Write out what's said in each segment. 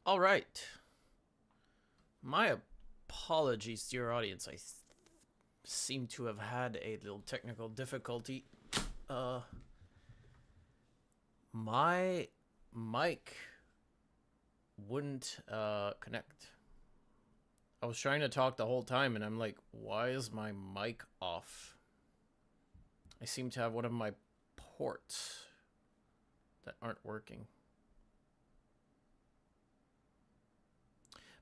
All right. My apologies, dear audience. I seem to have had a little technical difficulty. My mic wouldn't connect. I was trying to talk the whole time, and I'm like, why is my mic off? I seem to have one of my ports that aren't working.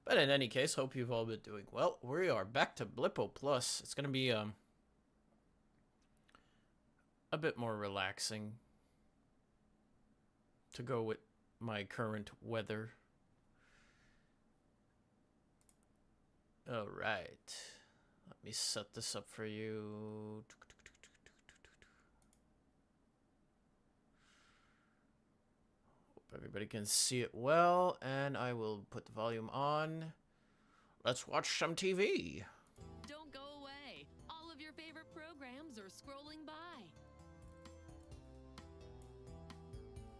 But in any case, hope you've all been doing well. We are back to BLIPPO Plus. It's going to be a bit more relaxing to go with my current weather. All right. Let me set this up for you. Everybody can see it well, and I will put the volume on. Let's watch some TV. Don't go away. All of your favorite programs are scrolling by.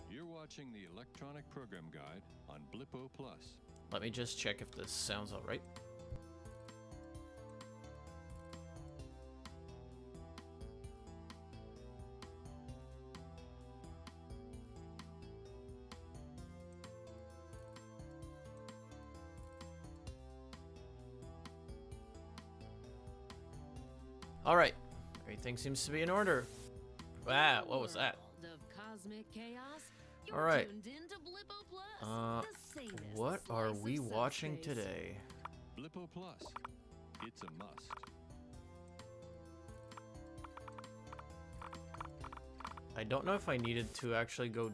You're watching the electronic program guide on BLIPPO Plus. Let me just check if this sounds all right. All right, everything seems to be in order. Wow, what was that? Of cosmic chaos, All right. tuned into BLIPPO Plus, the safest What are slice we of watching subspace. today? BLIPPO Plus. It's a must. I don't know if I needed to actually go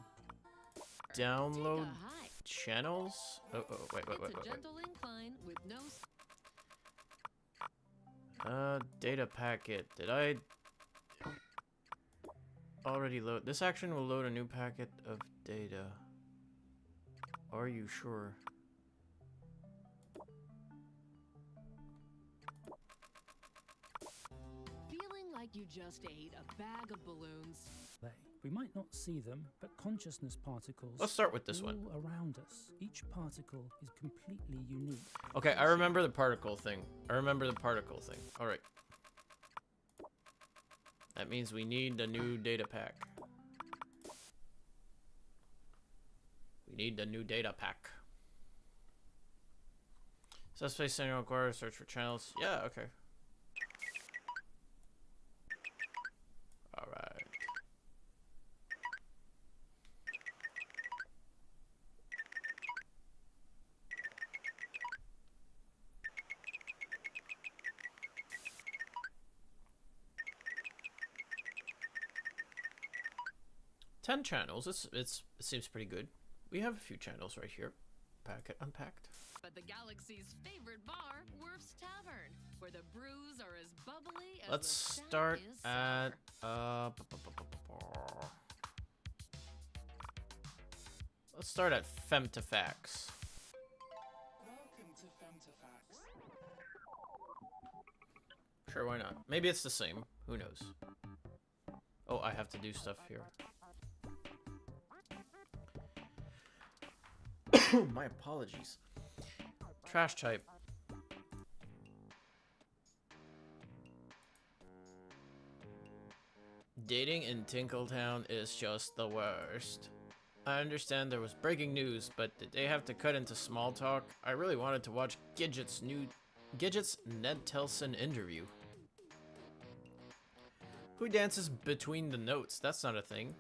download Take a hike. channels. Oh, wait. It's a gentle incline with no. Data packet. Did I already load? This action will load a new packet of data. Are you sure? Feeling like you just ate a bag of balloons. We might not see them, but consciousness particles Let's start with this are one. all around us. Each particle is completely unique. Okay, I remember the particle thing. All right. That means we need a new data pack. Subspace signal requires search for channels. Yeah, okay. All right. Ten channels. It seems pretty good. We have a few channels right here. Packet unpacked. But the galaxy's favorite bar, Worf's Tavern, where the brews are as bubbly as Let's the stack start is at sour. let's start at Femtifax. Welcome to Femtifax. Sure, why not? Maybe it's the same. Who knows? Oh, I have to do stuff here. My apologies. Trash type. Dating in Tinkletown is just the worst. I understand there was breaking news, but did they have to cut into small talk? I really wanted to watch Gidget's Ned Telson interview. Who dances between the notes? That's not a thing.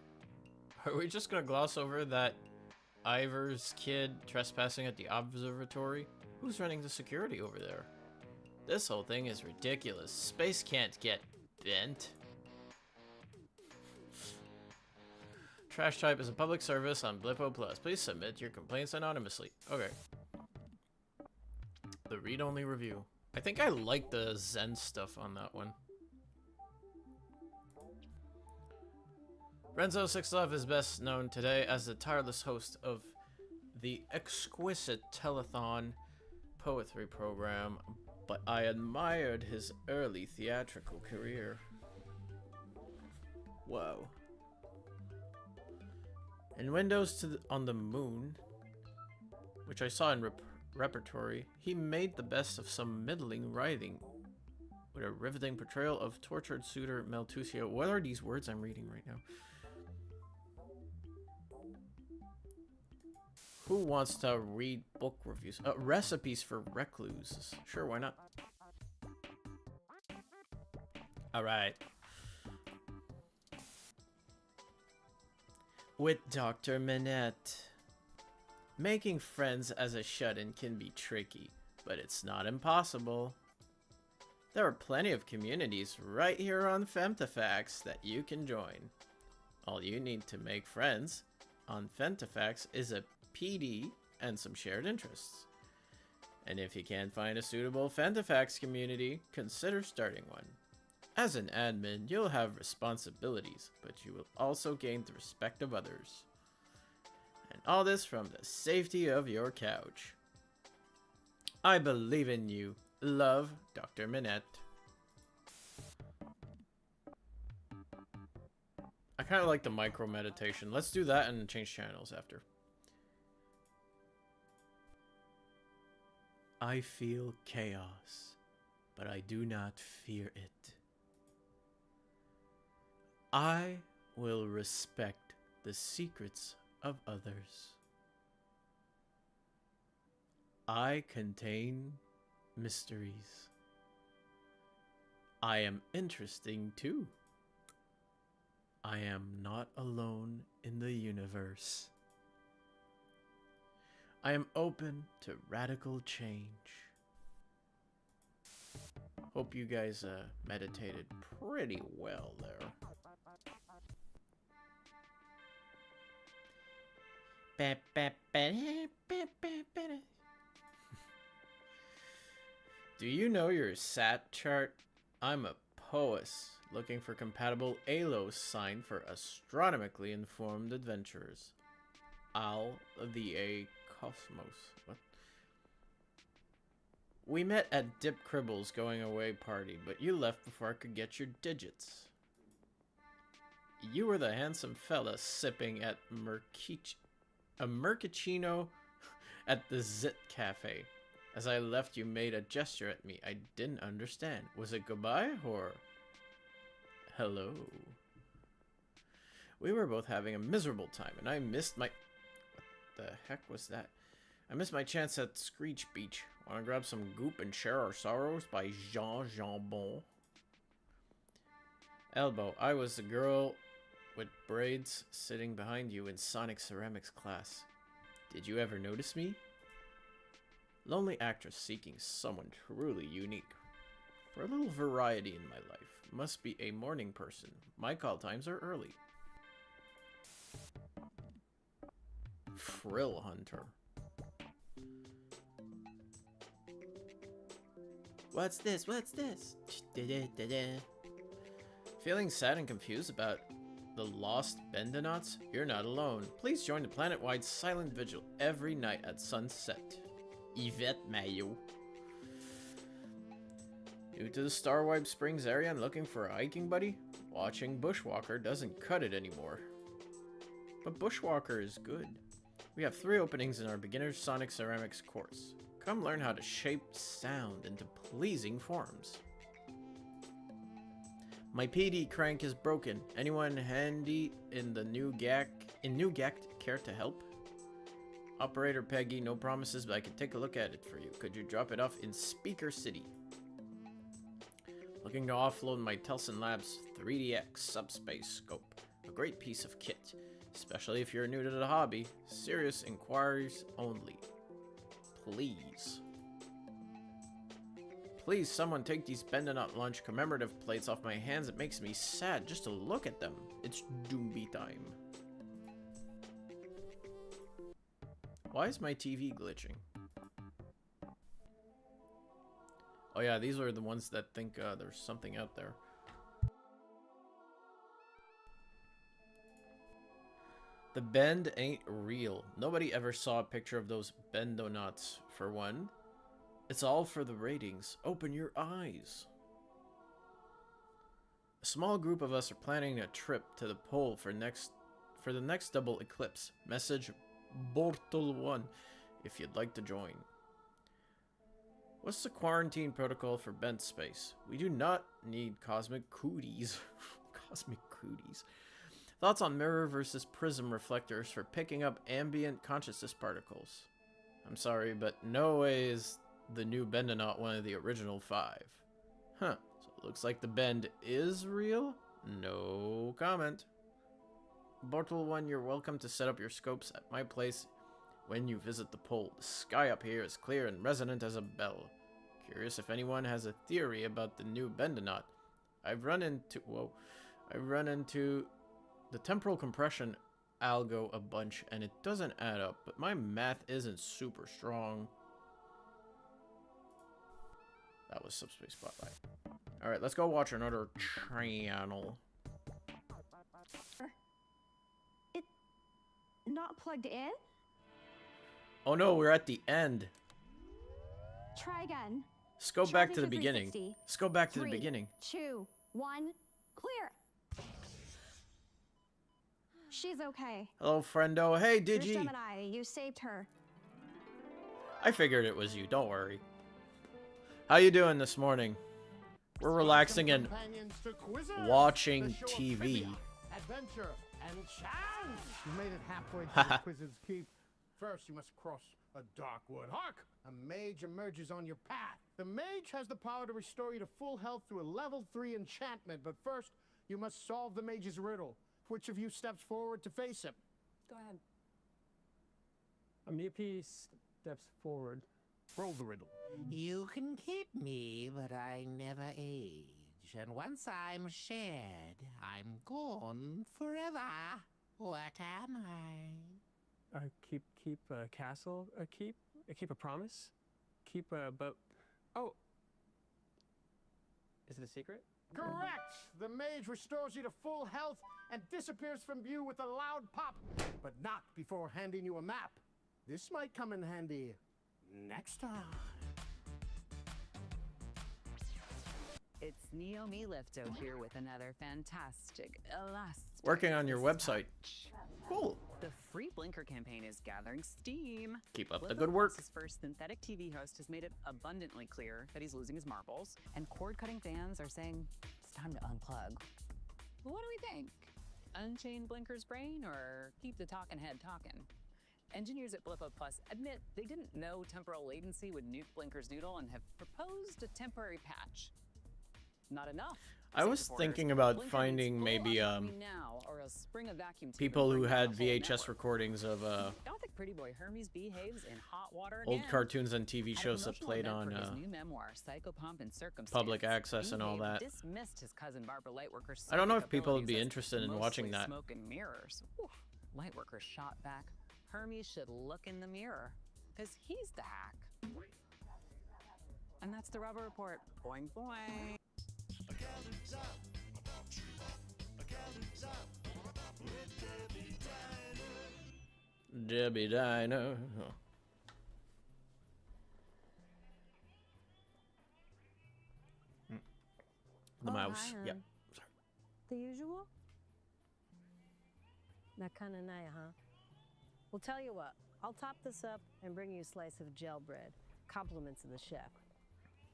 Are we just gonna gloss over that Ivor's kid trespassing at the observatory? Who's running the security over there? This whole thing is ridiculous. Space can't get bent. Trash type is a public service on BLIPPO Plus. Please submit your complaints anonymously. Okay. The read-only review. I think I like the Zen stuff on that one. Renzo 6Love is best known today as the tireless host of the exquisite telethon poetry program, but I admired his early theatrical career. Whoa. In Windows on the Moon, which I saw in repertory, he made the best of some middling writing with a riveting portrayal of tortured suitor Maltusia. What are these words I'm reading right now? Who wants to read book reviews? Recipes for recluses. Sure, why not? Alright. With Dr. Minette. Making friends as a shut-in can be tricky, but it's not impossible. There are plenty of communities right here on Femtifax that you can join. All you need to make friends on Femtifax is a PD and some shared interests. And if you can't find a suitable Femtifax community, consider starting one. As an admin, you'll have responsibilities, but you will also gain the respect of others. And all this from the safety of your couch. I believe in you. Love, Dr. Minette. I kind of like the micro meditation. Let's do that and change channels after. I feel chaos, but I do not fear it. I will respect the secrets of others. I contain mysteries. I am interesting too. I am not alone in the universe. I am open to radical change. Hope you guys meditated pretty well there. Do you know your SAT chart? I'm a POES, looking for compatible ALOS sign for astronomically informed adventurers. Al the A Cosmos. What? We met at Dip Cribble's going away party, but you left before I could get your digits. You were the handsome fella sipping at a Mercachino at the Zit Cafe. As I left, you made a gesture at me. I didn't understand. Was it goodbye or hello? We were both having a miserable time, and I missed my... What the heck was that? I missed my chance at Screech Beach. Want to grab some goop and share our sorrows by Jean Jambon? Elbow, I was the girl with braids sitting behind you in Sonic Ceramics class. Did you ever notice me? Lonely actress seeking someone truly unique. For a little variety in my life. Must be a morning person. My call times are early. Frill Hunter. What's this? What's this? Feeling sad and confused about the lost Bendonauts? You're not alone. Please join the planet-wide silent vigil every night at sunset. Yvette Mayo. New to the Starwipe Springs area and looking for a hiking buddy? Watching Bushwalker doesn't cut it anymore. But Bushwalker is good. We have 3 openings in our beginner's Sonic Ceramics course. Come learn how to shape sound into pleasing forms. My PD crank is broken. Anyone handy in the new GAC care to help? Operator Peggy, no promises, but I can take a look at it for you. Could you drop it off in Speaker City? Looking to offload my Telson Labs 3DX subspace scope. A great piece of kit, especially if you're new to the hobby. Serious inquiries only. Please. Please, someone take these Bendonaut Lunch commemorative plates off my hands. It makes me sad just to look at them. It's Doomby time. Why is my TV glitching? Oh yeah, these are the ones that think there's something out there. The bend ain't real. Nobody ever saw a picture of those Bendonauts, for one. It's all for the ratings. Open your eyes. A small group of us are planning a trip to the pole for the next double eclipse. Message Bortel1. if you'd like to join. What's the quarantine protocol for bent space? We do not need cosmic cooties. Cosmic cooties. Thoughts on mirror versus prism reflectors for picking up ambient consciousness particles? I'm sorry, but no way is the new Bendonaut one of the original 5. Huh, so it looks like the bend is real? No comment. Bottle 1, you're welcome to set up your scopes at my place when you visit the pole. The sky up here is clear and resonant as a bell. Curious if anyone has a theory about the new Bendonaut. I've run into the temporal compression algo a bunch and it doesn't add up, but my math isn't super strong. That was Subspace Spotlight. Alright, let's go watch another channel. It not plugged in? Oh no, we're at the end. Try again. Let's go back to the Traffic beginning. 360. Let's go back to the 3, beginning. 2, 1, clear. She's okay. Hello, friendo. Hey, You're Digi. Gemini, you saved her. I figured it was you. Don't worry. How you doing this morning? We're relaxing and watching TV. Adventure and challenge. You made it halfway to the Quizzes Keep. First, you must cross a dark wood. Hark! A mage emerges on your path. The mage has the power to restore you to full health through a level 3 enchantment, but first, you must solve the mage's riddle. Which of you steps forward to face him? Go ahead. Mippy steps forward. Roll the riddle. You can keep me, but I never age. And once I'm shed, I'm gone forever. What am I? Keep a castle. Keep a promise. Keep a boat. Oh. Is it a secret? Correct! The mage restores you to full health and disappears from view with a loud pop, but not before handing you a map. This might come in handy next time. It's Naomi Lifto here with another fantastic elastic. Working on your website. Cool. The free Blinker campaign is gathering steam. Keep up the BLIPPO good work. His first synthetic TV host has made it abundantly clear that he's losing his marbles, and cord-cutting fans are saying it's time to unplug. What do we think? Unchain Blinker's brain or keep the talking head talking? Engineers at BLIPPO Plus admit they didn't know temporal latency would nuke Blinker's noodle and have proposed a temporary patch. Not enough. I was thinking about finding maybe now, or else spring a vacuum tube people and who bring down had the whole VHS network. recordings of Gothic pretty boy Hermes behaves in hot water old again. cartoons and TV At a shows that promotional played event on for his new memoir, Psychopomp and Circumstance, public access and all Behave that. dismissed his cousin Barbara Lightworker's I don't know psychic if people would be abilities as interested in mostly watching that. Smoke and mirrors. Whew. Lightworker shot back. Hermes should look in the mirror, because he's the hack. And that's the Rubber Report. Boing boing. Debbie Dino. The mouse. Hi, Yep. hon. The usual? That kind of night, huh? Well, tell you what. I'll top this up and bring you a slice of gel bread. Compliments of the chef.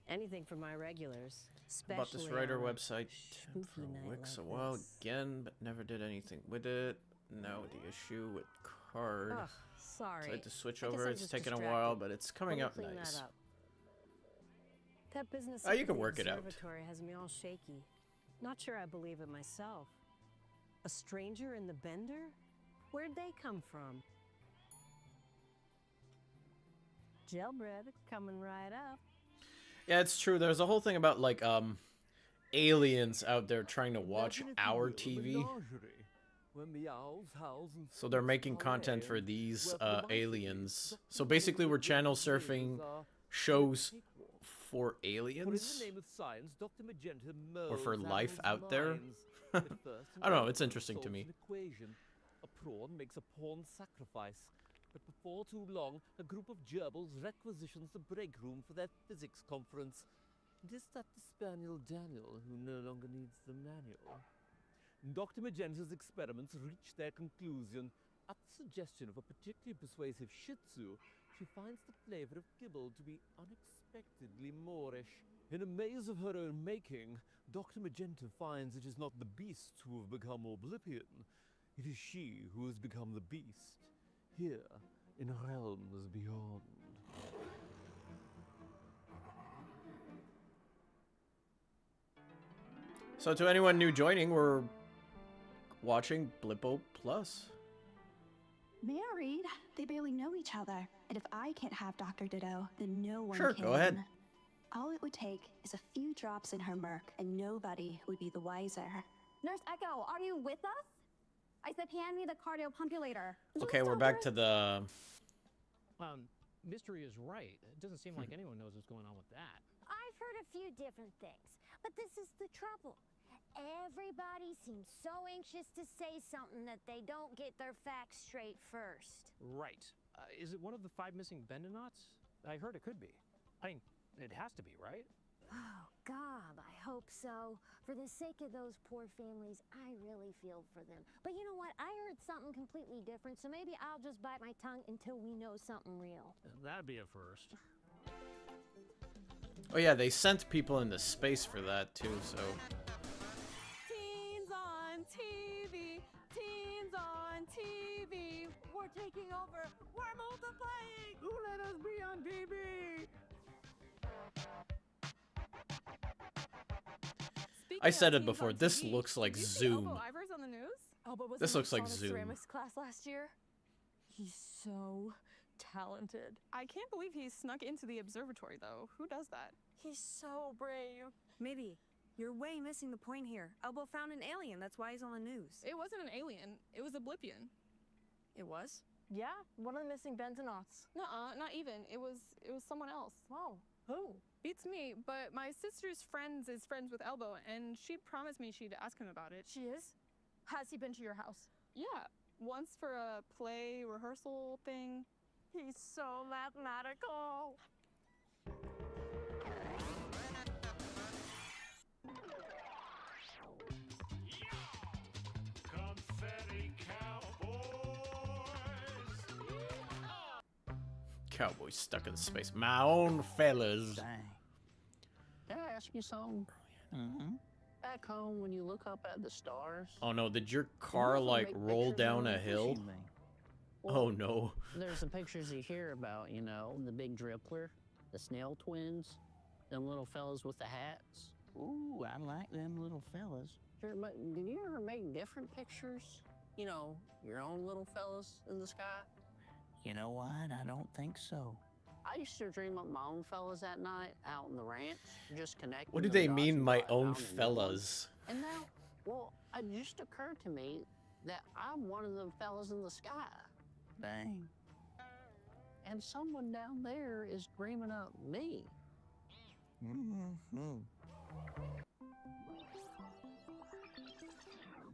Anything for my regulars. Bought this especially wix on a website spoofy for night Wix a like while this. again, but never did anything with it. Now the issue with card. Ugh, sorry. Tried to switch I guess over. I'm It's just taken a distracted. while, but it's coming Let out me clean nice. That up. That business Oh, you up can at the work it out. observatory has me all shaky. Not sure I believe it myself. A stranger in the Bender? Where'd they come from? Gel bread coming right up. Yeah, it's true. There's a whole thing about like aliens out there trying to watch our TV. So they're making content for these aliens. So basically we're channel surfing shows for aliens or for life out there. I don't know, it's interesting to me. A prawn makes a pawn sacrifice, but before too long, a group of gerbils requisitions the break room for their physics conference. And is that the spaniel Daniel who no longer needs the manual? Dr. Magenta's experiments reach their conclusion. At the suggestion of a particularly persuasive Shih Tzu, she finds the flavor of kibble to be unexpectedly Moorish. In a maze of her own making, Dr. Magenta finds it is not the beasts who have become Oblivion. It is she who has become the beast, here in realms beyond. So to anyone new joining, we're watching BLIPPO Plus. Married? They barely know each other. And if I can't have Dr. Ditto, then no one Sure, can. go ahead. All it would take is a few drops in her murk, and nobody would be the wiser. Nurse Echo, are you with us? I said hand me the cardiopulpator. Okay, we're back to the... Mystery is right. It doesn't seem like anyone knows what's going on with that. I've heard a few different things, but this is the trouble. Everybody seems so anxious to say something that they don't get their facts straight first. Right. Is it one of the 5 missing Bendonauts? I heard it could be. I mean, it has to be, right? Oh, God, I hope so. For the sake of those poor families, I really feel for them. But you know what? I heard something completely different, so maybe I'll just bite my tongue until we know something real. That'd be a first. Oh yeah, they sent people into space for that too, so... Teens on TV, teens on TV. We're taking over, we're multiplying. Who let us be on TV? I said it before, this looks like Zoom. Elbow Ivers on the news? Elbow was This in looks like the Zoom. ceramics class last year. He's so talented. I can't believe he snuck into the observatory, though. Who does that? He's so brave. Maybe. You're way missing the point here. Elbow found an alien, that's why he's on the news. It wasn't an alien. It was a Blippian. It was? Yeah, one of the missing Bendonauts. Nuh-uh, not even. It was someone else. Wow. Who? Beats me, but my sister's friends is friends with Elbow, and she promised me she'd ask him about it. She is? Has he been to your house? Yeah, once for a play rehearsal thing. He's so mathematical. Confetti Cowboy stuck in space. My own fellas. Dang. Can I ask you something? Back home, when you look up at the stars... Oh no, did your car like roll down a hill? Oh no. There's some pictures you hear about, you know, the big drippler, the snail twins, them little fellas with the hats. Ooh, I like them little fellas. Sure, but did you ever make different pictures? You know, your own little fellas in the sky? You know what? I don't think so. I used to dream up my own fellas at night out in the ranch, just connecting. What do the they dots mean, and my finding own out the new ones. fellas? And now, well, it just occurred to me that I'm one of them fellas in the sky. Dang. And someone down there is dreaming up me.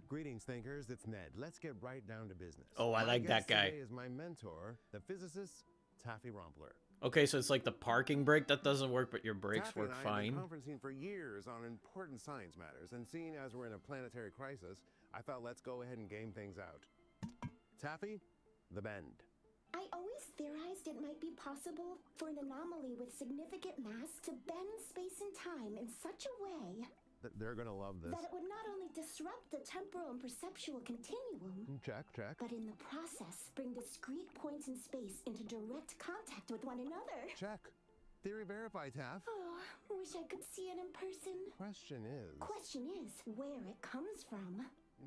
Greetings, thinkers. It's Ned. Let's get right down to business. Oh, I like that guy. Today is my mentor, the physicist Taffy Rompler. Okay, so it's like the parking brake that doesn't work, but your brakes Taffy work and I have fine. been conferencing for years on important science matters, and seeing as we're in a planetary crisis, I thought let's go ahead and game things out. Taffy, the bend. I always theorized it might be possible for an anomaly with significant mass to bend space and time in such a way They're gonna love this. that it would not only disrupt the temporal and perceptual continuum, Check. but in the process bring discrete points in space into direct contact with one another. Check. Theory verified, Taff. Oh, wish I could see it in person. Question is, Where it comes from.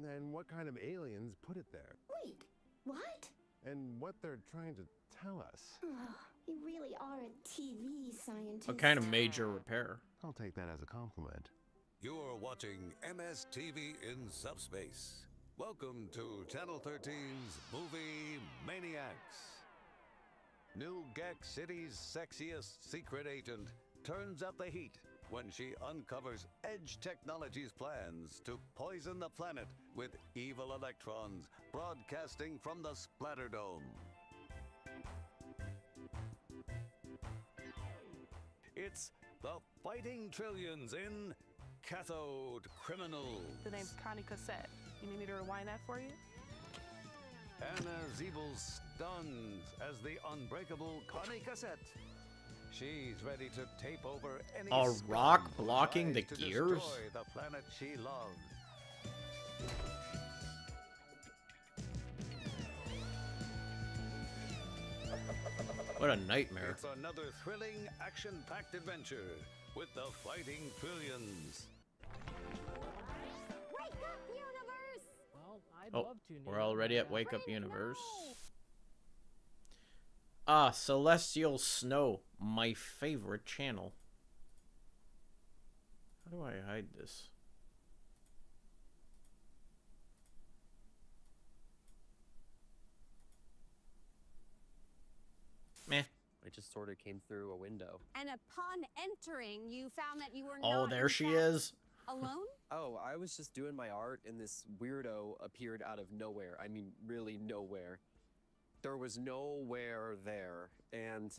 and what kind of aliens put it there? Wait, what? And what they're trying to tell us. Oh, you really are a TV scientist. What kind of major repair? I'll take that as a compliment. You're watching MSTV in Subspace. Welcome to Channel 13's Movie Maniacs. New Gek City's sexiest secret agent turns up the heat when she uncovers Edge Technology's plans to poison the planet with evil electrons broadcasting from the Splatterdome. It's the Fighting Trillions in Cathode Criminal. The name's Connie Cassette. You need me to rewind that for you? Anna Ziebel's stunned as the unbreakable Connie Cassette. She's ready to tape over any A scum rock who blocking the tries to gears? destroy the planet she loves. What a nightmare. It's another thrilling, action-packed adventure with the Fighting Trillions. Wake up, universe! Well, I'd Oh, love to. we're already at Wake Up Universe. Ah, Celestial Snow, my favorite channel. How do I hide this? Meh. I just sort of came through a window. And upon entering, you found that you were Oh, not, there in she fact, is. alone? Oh, I was just doing my art and this weirdo appeared out of nowhere. I mean, really nowhere. There was nowhere there. And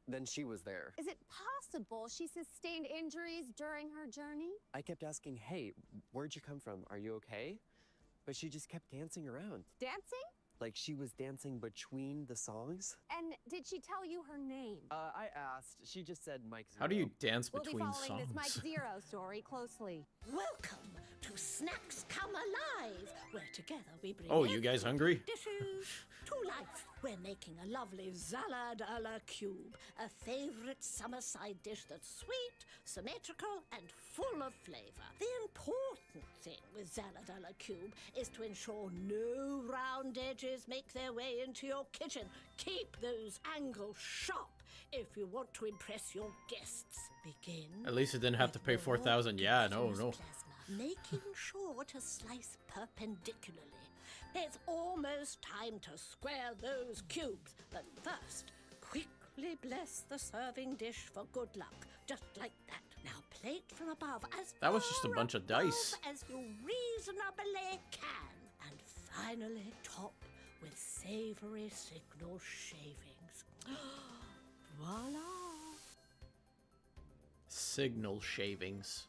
then she was there. Is it possible she sustained injuries during her journey? I kept asking, hey, where'd you come from? Are you okay? But she just kept dancing around. Dancing? Like she was dancing between the songs. And did she tell you her name? I asked. She just said Mike Zero. How do you dance We'll be between following this Mike songs? Zero story closely. Welcome to Snacks Come Alive, where together we bring Oh, you guys hungry? dishes to life. We're making a lovely salad a la cube, a favorite summer side dish that's sweet, symmetrical, and full of flavor. The important thing with salad a la cube is to ensure no round edges make their way into your kitchen. Keep those angles sharp if you want to impress your guests. Begin. At least it didn't have to pay 4,000. Yeah, no. Making sure to slice perpendicularly. It's almost time to square those cubes, but first, quickly bless the serving dish for good luck, just like that. Now plate from above as That was just a bunch of dice. above as you reasonably can, and finally top with savory signal shavings. Voila! Signal shavings.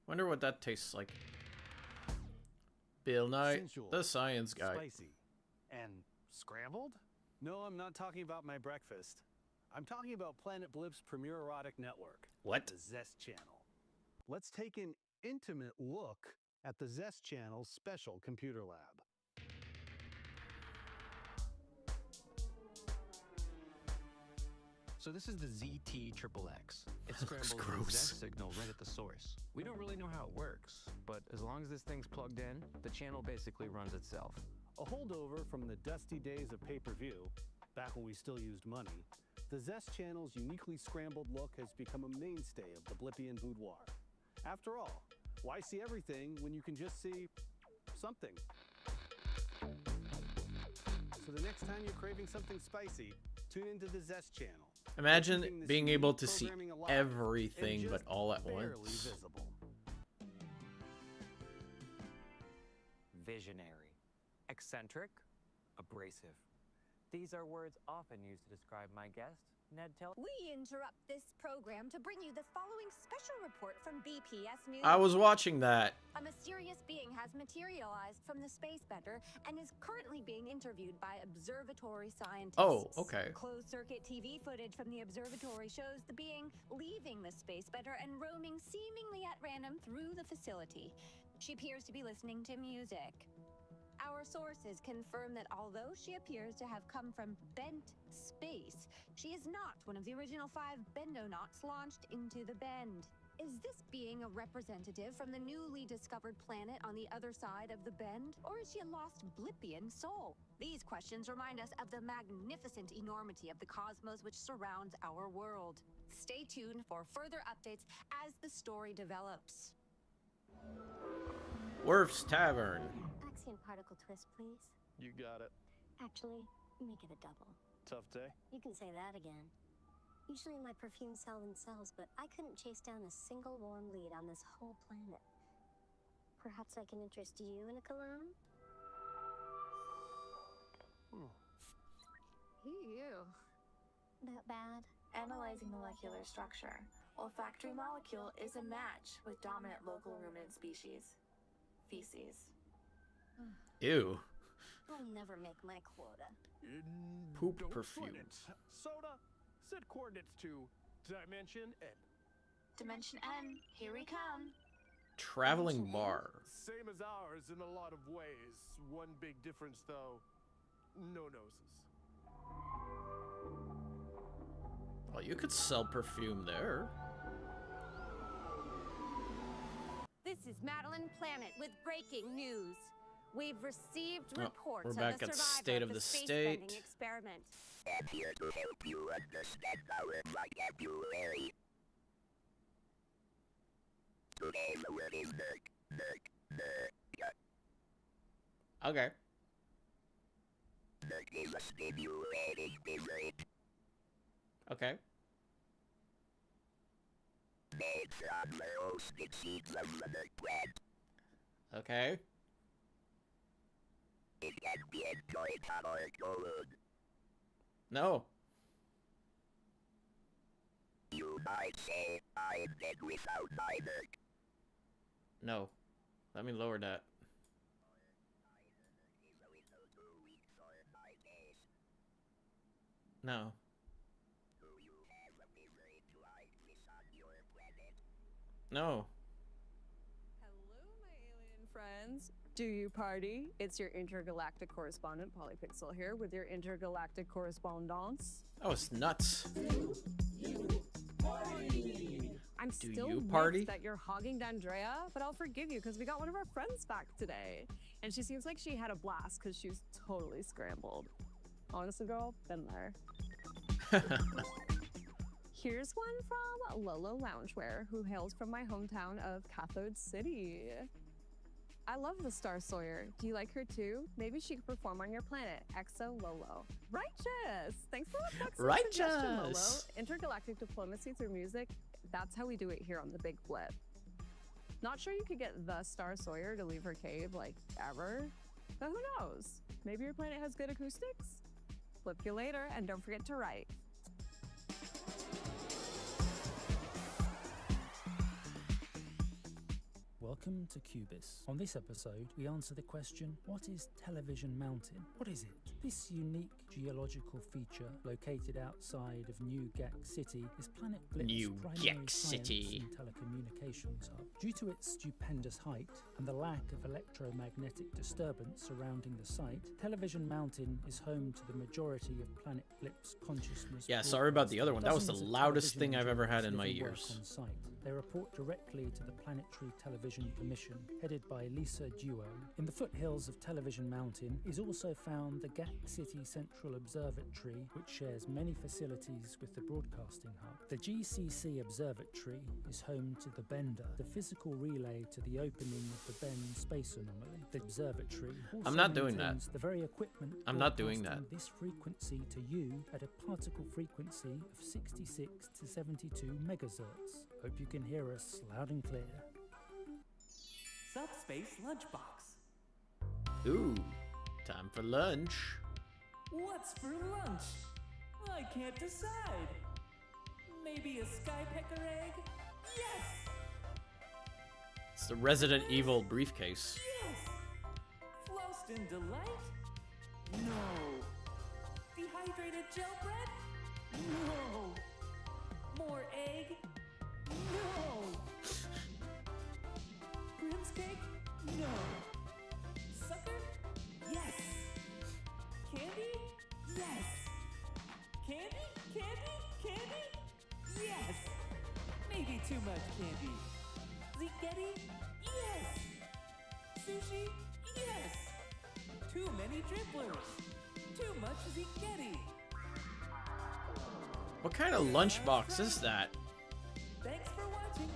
Wonder what that tastes like. Bill Nye, Sensual, the science guy. Spicy. And scrambled? No, I'm not talking about my breakfast. I'm talking about Planet Blip's premier erotic network. What? The Zest Channel. Let's take an intimate look at the Zest Channel's special computer lab. So this is the ZT-XXX. It scrambles the gross. Zest signal right at the source. We don't really know how it works, but as long as this thing's plugged in, the channel basically runs itself. A holdover from the dusty days of pay-per-view, back when we still used money, the Zest Channel's uniquely scrambled look has become a mainstay of the Blippian boudoir. After all, why see everything when you can just see something? So the next time you're craving something spicy, tune into the Zest Channel. Imagine Keeping this being unique able to see programming alive everything and but just all at barely once. visible. Visionary, eccentric, abrasive. These are words often used to describe my guest, Ned Tell. We interrupt this program to bring you the following special report from BPS News. I was watching that. A mysterious being has materialized from the space bender and is currently being interviewed by observatory scientists. Oh, okay. Closed-circuit TV footage from the observatory shows the being leaving the space bender and roaming seemingly at random through the facility. She appears to be listening to music. Our sources confirm that although she appears to have come from bent space, she is not one of the original 5 Bendonauts launched into the Bend. Is this being a representative from the newly discovered planet on the other side of the Bend? Or is she a lost Blippian soul? These questions remind us of the magnificent enormity of the cosmos which surrounds our world. Stay tuned for further updates as the story develops. Worf's Tavern. Axion particle twist, please. You got it. Actually, make it a double. Tough day? You can say that again. Usually my perfumes sell themselves, but I couldn't chase down a single warm lead on this whole planet. Perhaps I can interest you in a cologne? Ew. That bad? Analyzing molecular structure. Olfactory molecule is a match with dominant local ruminant species. Feces. Ew. I'll never make my quota. Poop Don't perfume. sweat it. Soda, set coordinates to Dimension N. Dimension N, here we come. Traveling bar. Same as ours in a lot of ways. One big difference, though, no noses. Well, you could sell perfume there. This is Madeline Planet with breaking news. We've received Oh, reports we're of back the at survivor State of of the the space-bending State. experiment. I'm here to help you understand our vocabulary. Today the word is nerd. Okay. Nerd is a stimulating dessert. Okay. Made from the roasted seeds of the nerd plant. Okay. It can be enjoyed hot or cold. No. You might say, I'm dead without my nerd. No. Let me lower that. No. No. Hello, my alien friends. Do you party? It's your intergalactic correspondent, Polypixel here, with your intergalactic correspondence. Oh, it's nuts. I'm Do still you party? miffed that you're hogging D'Andrea, but I'll forgive you because we got one of our friends back today. And she seems like she had a blast because she's totally scrambled. Honestly, girl, been there. Here's one from Lolo Loungewear, who hails from my hometown of Cathode City. I love the Star Sawyer. Do you like her too? Maybe she could perform on your planet. Exo Lolo. Righteous! Thanks for the excellent suggestion, Lolo. Righteous! Intergalactic diplomacy through music, that's how we do it here on the Big Blip. Not sure you could get the Star Sawyer to leave her cave, like, ever. But who knows? Maybe your planet has good acoustics? Flip you later, and don't forget to write. Welcome to Cubis. On this episode, we answer the question, what is Television Mountain? What is it? This unique geological feature located outside of New Gek City is Planet Blip's New primary Gek science City. and telecommunications hub. Due to its stupendous height and the lack of electromagnetic disturbance surrounding the site, Television Mountain is home to the majority of Planet Blip's consciousness. Yeah, sorry about the other one. That was the Dozens of loudest television thing I've ever had in my engineers live and ears. work on site. They report directly to the Planetary Television Commission, headed by Lisa Duo. In the foothills of Television Mountain is also found the Gek City Central Observatory, which shares many facilities with the broadcasting hub. The GCC Observatory is home to the Bender, the physical relay to the opening of the Ben space anomaly. The observatory also I'm not doing that. maintains the very equipment I'm not doing that. broadcasting this frequency to you at a particle frequency of 66 to 72 megahertz. Hope you can hear us loud and clear. Subspace Lunchbox. Ooh, time for lunch. What's for lunch? I can't decide. Maybe a skypecker egg? Yes! It's the Resident Evil briefcase. Yes! Flossed in delight? No. Dehydrated gel bread? No. More egg? No. Grim's cake? No. Sucker? Yes. Candy? Yes. Candy? Candy? Candy? Yes. Maybe too much candy. Ziggetti? Yes. Sushi? Yes. Too many dribblers. Too much ziggetti. What kind of lunchbox is that? Thanks for watching.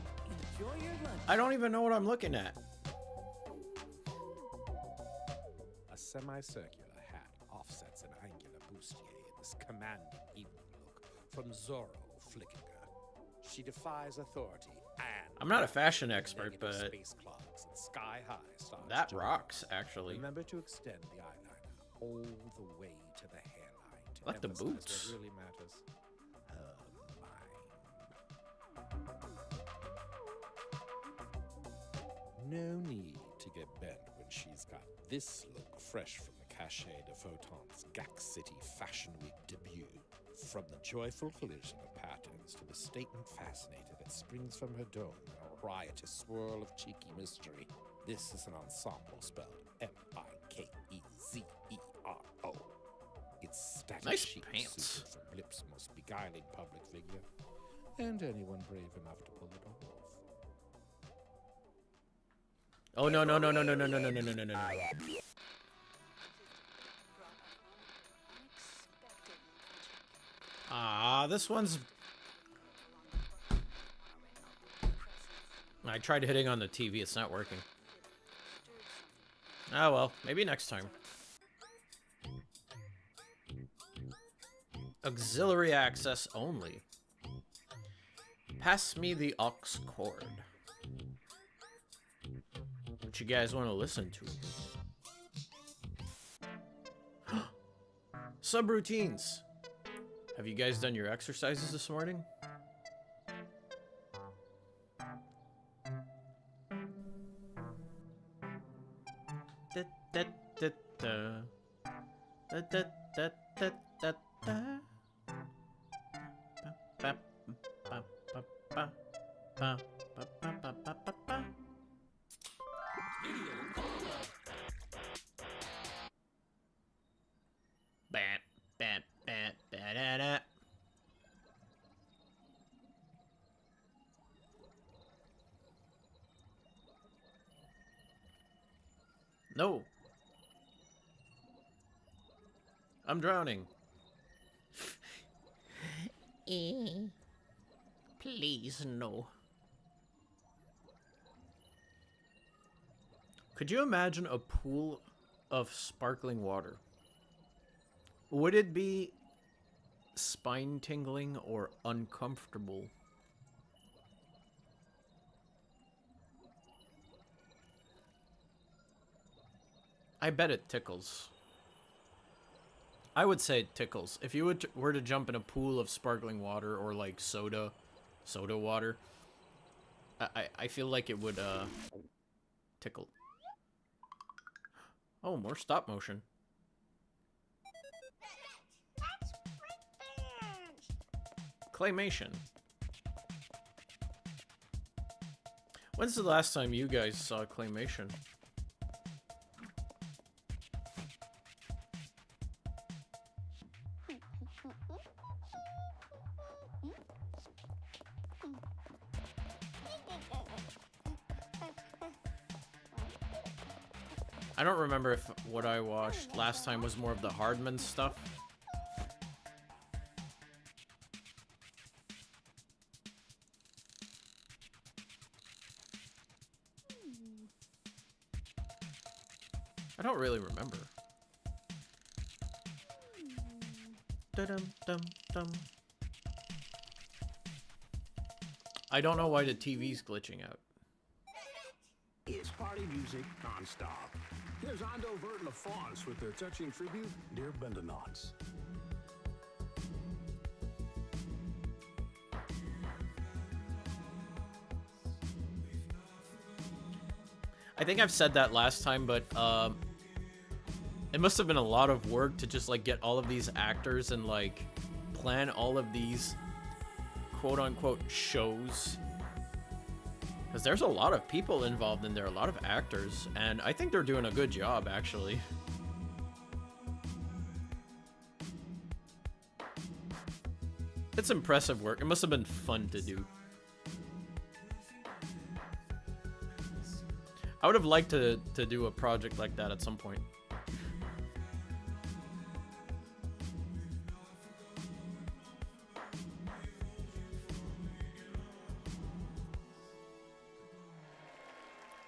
Enjoy your lunch. I don't even know what I'm looking at. A semicircular hat offsets an angular bustier in this commanding evening look from Zorro Flickinger. She defies authority and I'm not a fashion expert, negative but space clogs and sky-high stars that to rocks, rise. actually. Remember to extend the eyeliner all the way to the hairline to Like the emphasize boots. what really matters. Her mind. No need to get bent when she's got this look fresh from the cachet de Photon's GAC City Fashion Week debut. From the joyful collision of patterns to the statement fascinator that springs from her dome in a riotous swirl of cheeky mystery, this is an ensemble spelled M-I-K-E-Z-E-R-O. It's static Nice chic pants. suited for Blip's most beguiling public figure, and anyone brave enough to pull it off. Oh no no no no no no no no no no no no. Ah, this one's. I tried hitting on the TV, it's not working. Ah well, maybe next time. Auxiliary access only. Pass me the aux cord. What you guys want to listen to? Subroutines. Have you guys done your exercises this morning? No. I'm drowning. Please, no. Could you imagine a pool of sparkling water? Would it be spine-tingling or uncomfortable? I bet it tickles. I would say it tickles. If you were to jump in a pool of sparkling water or like soda water, I feel like it would tickle. Oh, more stop motion. Claymation. When's the last time you guys saw claymation? I don't remember if what I watched last time was more of the Hardman stuff. I don't really remember. Dum-dum-dum. I don't know why the TV's glitching out. It's party music non-stop. Here's Ando Vert LaFonce with their touching tribute, Dear Bendonauts. I think I've said that last time, but it must have been a lot of work to just like get all of these actors and like plan all of these quote-unquote shows. Because there's a lot of people involved in there, a lot of actors, and I think they're doing a good job, actually. It's impressive work. It must have been fun to do. I would have liked to do a project like that at some point.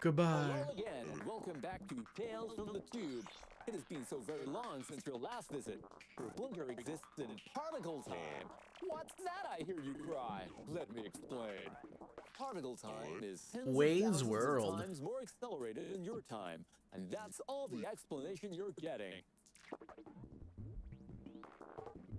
Goodbye. Hello again, and welcome back to Tales from the Tube. It has been so very long since your last visit. Blinker existed in particle time. What's that, I hear you cry? Let me explain. Particle time is tens of Wayne's thousands of World. times more accelerated in your time, and that's all the explanation you're getting.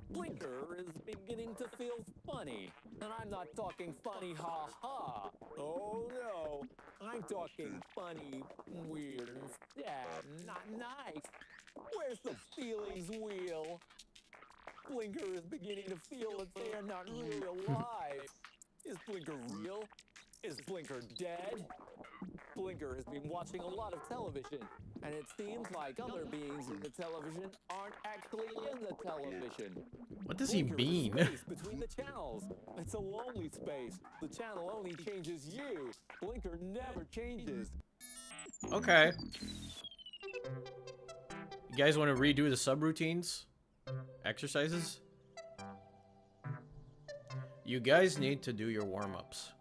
Blinker is beginning to feel funny. And I'm not talking funny ha-ha. Oh no, I'm talking funny, weird, and sad, not nice. Where's the feelings wheel? Blinker is beginning to feel that they are not really alive. Is Blinker real? Is Blinker dead? Blinker has been watching a lot of television, and it seems like other beings in the television aren't actually in the television. What does he Blinker mean? is space between the channels. It's a lonely space. The channel only changes you. Blinker never changes. Okay. You guys want to redo the subroutines? Exercises? You guys need to do your warm-ups.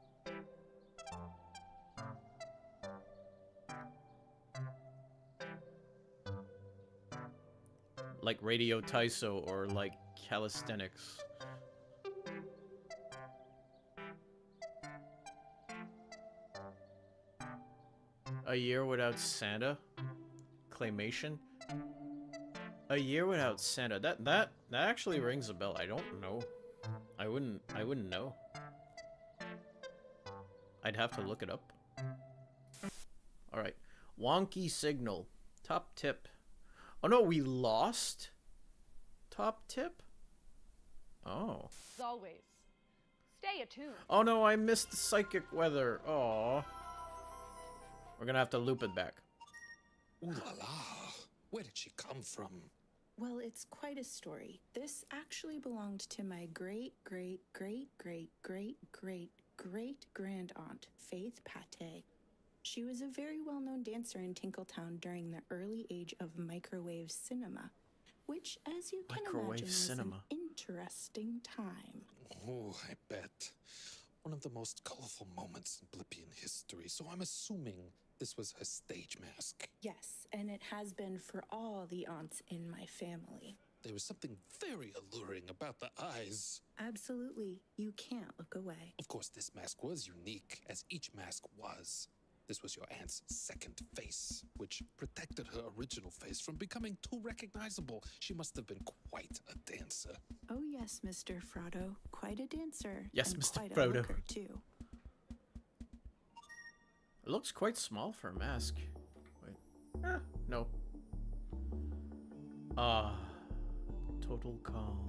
Like Radio Taiso or like calisthenics. A year without Santa? Claymation? A year without Santa. That actually rings a bell. I don't know. I wouldn't know. I'd have to look it up. Alright. Wonky signal. Top tip. Oh no, we lost? Top tip? Oh. As always, stay attuned. Oh no, I missed the psychic weather. Aw. We're gonna have to loop it back. Ooh la la. Where did she come from? Well, it's quite a story. This actually belonged to my great-great-great-great-great-great-grand-aunt, Faith Pate. She was a very well-known dancer in Tinkletown during the early age of microwave cinema, which, as you can imagine, was an interesting time. Oh, I bet. One of the most colorful moments in Blippian history, so I'm assuming this was her stage mask. Yes, and it has been for all the aunts in my family. There was something very alluring about the eyes. Absolutely. You can't look away. Of course, this mask was unique, as each mask was. This was your aunt's second face, which protected her original face from becoming too recognizable. She must have been quite a dancer. Oh yes, Mr. Frodo. Quite a dancer. Yes, and Mr. quite Frodo. A looker, too. It looks quite small for a mask. Wait. No. Total calm.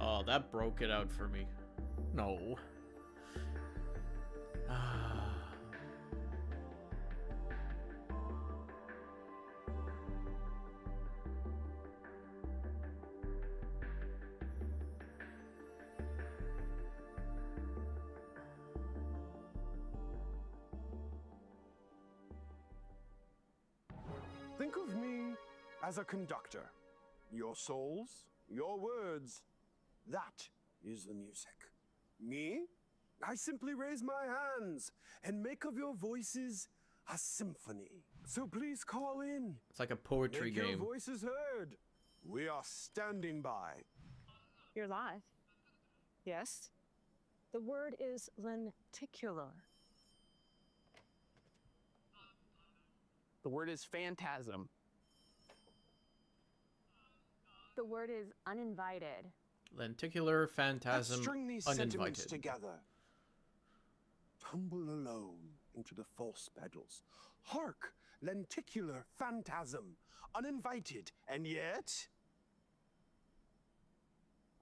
Oh, that broke it out for me. No. Think of me as a conductor. Your souls, your words. That is the music. Me? I simply raise my hands and make of your voices a symphony. So please call in. It's like a poetry Make game. your voices heard. We are standing by. You're live. Yes. The word is lenticular. The word is phantasm. The word is uninvited. Lenticular phantasm Let's string these sentiments uninvited. together. Tumble alone into the false pedals. Hark, lenticular phantasm, uninvited, and yet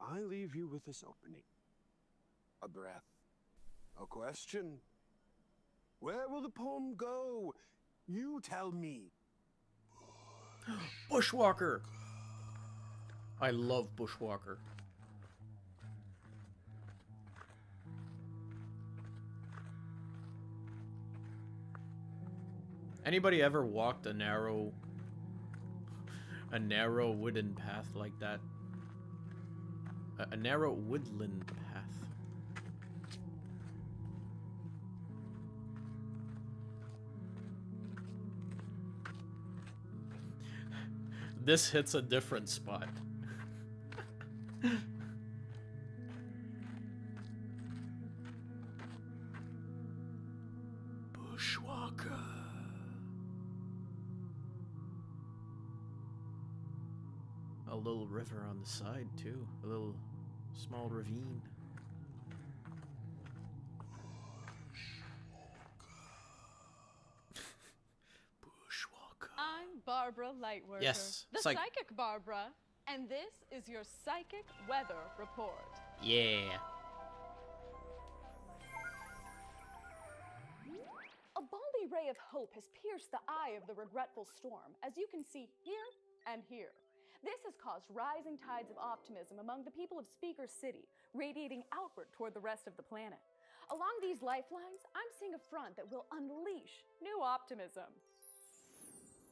I leave you with this opening. A breath, a question. Where will the poem go? You tell me. Bushwalker. I love Bushwalker. Anybody ever walked a narrow wooden path like that? A narrow woodland path. This hits a different spot. Bushwalker. A little river on the side too. A little small ravine. I'm Barbara Lightworker. Yes, The psychic Barbara. And this is your psychic weather report. Yeah. A balmy ray of hope has pierced the eye of the regretful storm, as you can see here and here. This has caused rising tides of optimism among the people of Speaker City, radiating outward toward the rest of the planet. Along these lifelines, I'm seeing a front that will unleash new optimism.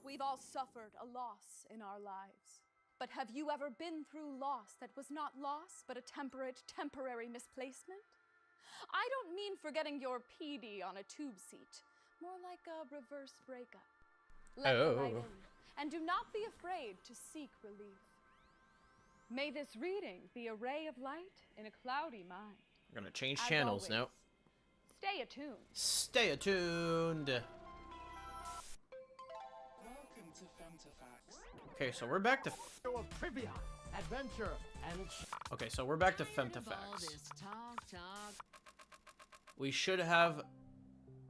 We've all suffered a loss in our lives. But have you ever been through loss that was not loss, but a temporary misplacement? I don't mean forgetting your PD on a tube seat, more like a reverse breakup. Let the light in, and do not be afraid to seek relief. May this reading be a ray of light in a cloudy mind. I'm gonna change As channels always, now. Stay attuned. Stay attuned. Okay, so we're back to trivia, adventure, and okay, so we're back to Femtafacts. We should have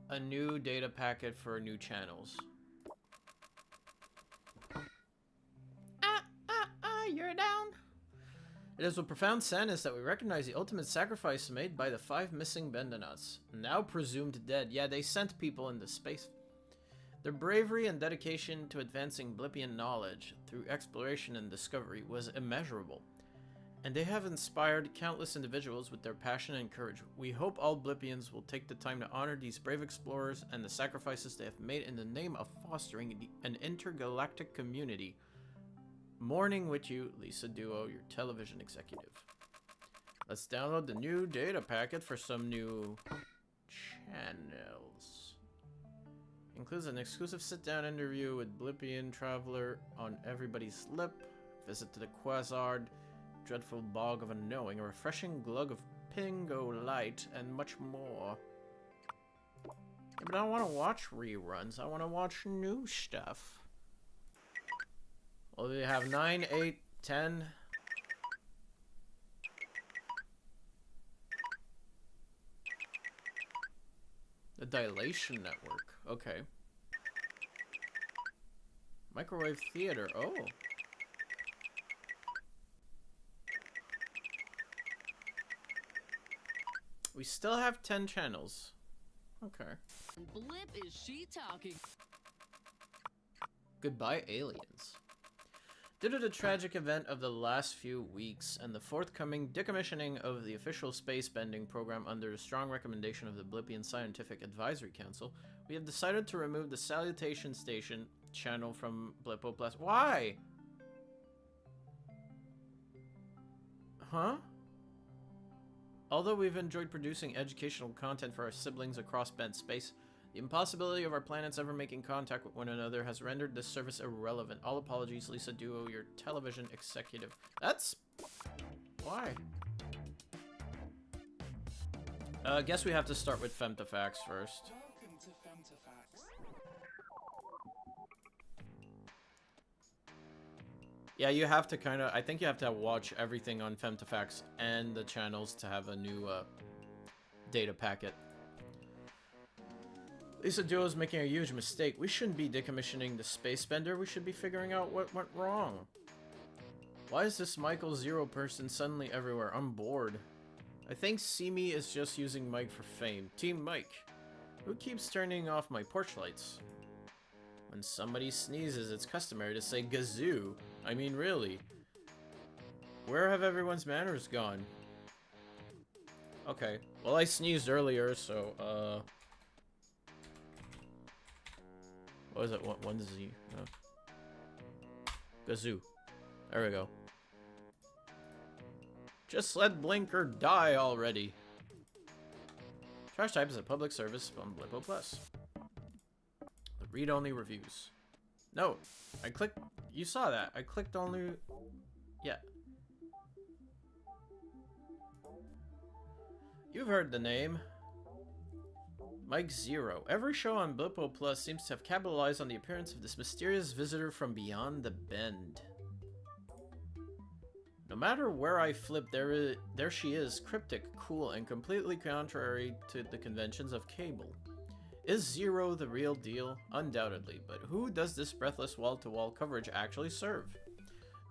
a new data packet for new channels. You're down. It is with profound sadness that we recognize the ultimate sacrifice made by the 5 missing Bendanauts, now presumed dead. Yeah, they sent people into space. Their bravery and dedication to advancing Blippian knowledge through exploration and discovery was immeasurable, and they have inspired countless individuals with their passion and courage. We hope all Blippians will take the time to honor these brave explorers and the sacrifices they have made in the name of fostering an intergalactic community. Mourning with you, Lisa Duo, your television executive. Let's download the new data packet for some new channels. Includes an exclusive sit-down interview with Blippian Traveler on Everybody's Lip, visit to the Quasard, dreadful bog of unknowing, a refreshing glug of Pingo Light, and much more. Yeah, but I don't want to watch reruns, I want to watch new stuff. Well, we have 9, 8, 10. The Dilation Network. Okay. Microwave Theater. Oh. We still have 10 channels. Okay. Blip is she talking? Goodbye, aliens. Due to the tragic event of the last few weeks and the forthcoming decommissioning of the official space-bending program under the strong recommendation of the Blippian Scientific Advisory Council, we have decided to remove the Salutation Station channel from BLIPPO Plus. Why? Huh? Although we've enjoyed producing educational content for our siblings across bent space, the impossibility of our planets ever making contact with one another has rendered this service irrelevant. All apologies, Lisa Duo, your television executive. That's... why? I guess we have to start with Femtafacts first. Welcome to Femtafacts. Yeah, you have to kind of... I think you have to watch everything on Femtafacts and the channels to have a new data packet. Lisa Duo is making a huge mistake. We shouldn't be decommissioning the space bender. We should be figuring out what went wrong. Why is this Michael Zero person suddenly everywhere? I'm bored. I think Simi is just using Mike for fame. Team Mike. Who keeps turning off my porch lights? When somebody sneezes, it's customary to say gazoo. I mean, really. Where have everyone's manners gone? Okay. Well, I sneezed earlier, so, what is it? One Z. Gazoo. There we go. Just let Blinker die already. Trash Type is a public service from BLIPPO Plus. The read-only reviews. No, I clicked... You saw that. I clicked only... Yeah. You've heard the name. Mike Zero. Every show on BLIPPO Plus seems to have capitalized on the appearance of this mysterious visitor from beyond the bend. No matter where I flip, there she is, cryptic, cool, and completely contrary to the conventions of cable. Is Zero the real deal? Undoubtedly, but who does this breathless wall-to-wall coverage actually serve?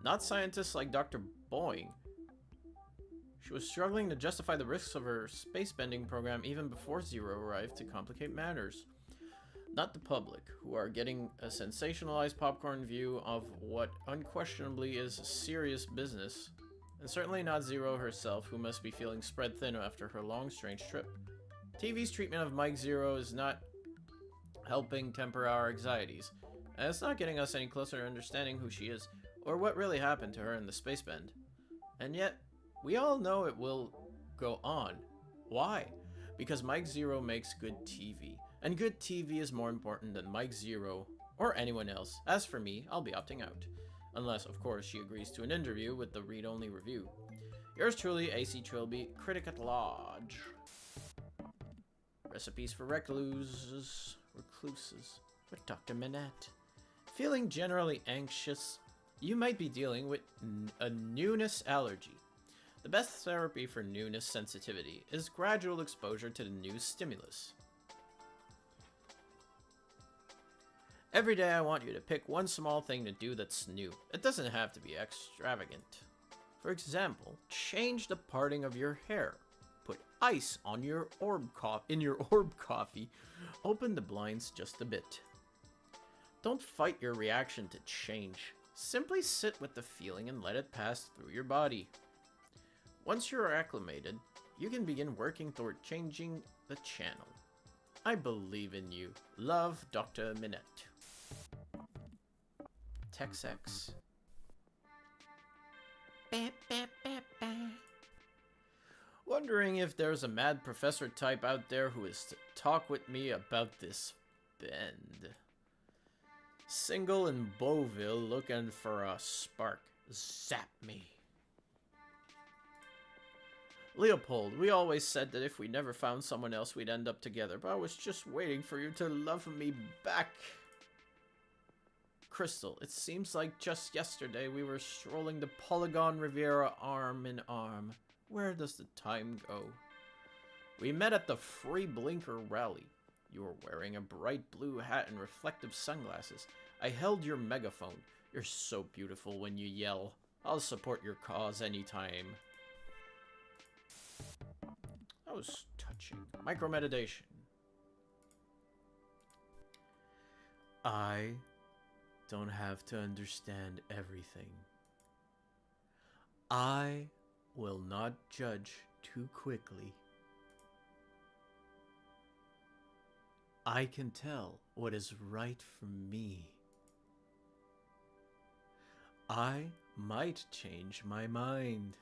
Not scientists like Dr. Boing. She was struggling to justify the risks of her space-bending program even before Zero arrived to complicate matters. Not the public, who are getting a sensationalized popcorn view of what unquestionably is serious business, and certainly not Zero herself, who must be feeling spread thin after her long, strange trip. TV's treatment of Mike Zero is not helping temper our anxieties, and it's not getting us any closer to understanding who she is, or what really happened to her in the space bend. And yet, we all know it will go on. Why? Because Mike Zero makes good TV. And good TV is more important than Mike Zero or anyone else. As for me, I'll be opting out. Unless, of course, she agrees to an interview with the read-only review. Yours truly, AC Trilby, Critic at Large. Recipes for recluses with Dr. Minette. Feeling generally anxious? You might be dealing with a newness allergy. The best therapy for newness sensitivity is gradual exposure to the new stimulus. Every day I want you to pick one small thing to do that's new. It doesn't have to be extravagant. For example, change the parting of your hair. Put ice on your orb coffee. Open the blinds just a bit. Don't fight your reaction to change. Simply sit with the feeling and let it pass through your body. Once you're acclimated, you can begin working toward changing the channel. I believe in you. Love, Dr. Minette. TexX. Wondering if there's a mad professor type out there who is to talk with me about this bend. Single in Beauville looking for a spark. Zap me. Leopold, we always said that if we never found someone else we'd end up together, but I was just waiting for you to love me back. Crystal, it seems like just yesterday we were strolling the Polygon Riviera arm in arm. Where does the time go? We met at the Free Blinker rally. You were wearing a bright blue hat and reflective sunglasses. I held your megaphone. You're so beautiful when you yell. I'll support your cause anytime. That was touching. Micromeditation. I don't have to understand everything. I will not judge too quickly. I can tell what is right for me. I might change my mind.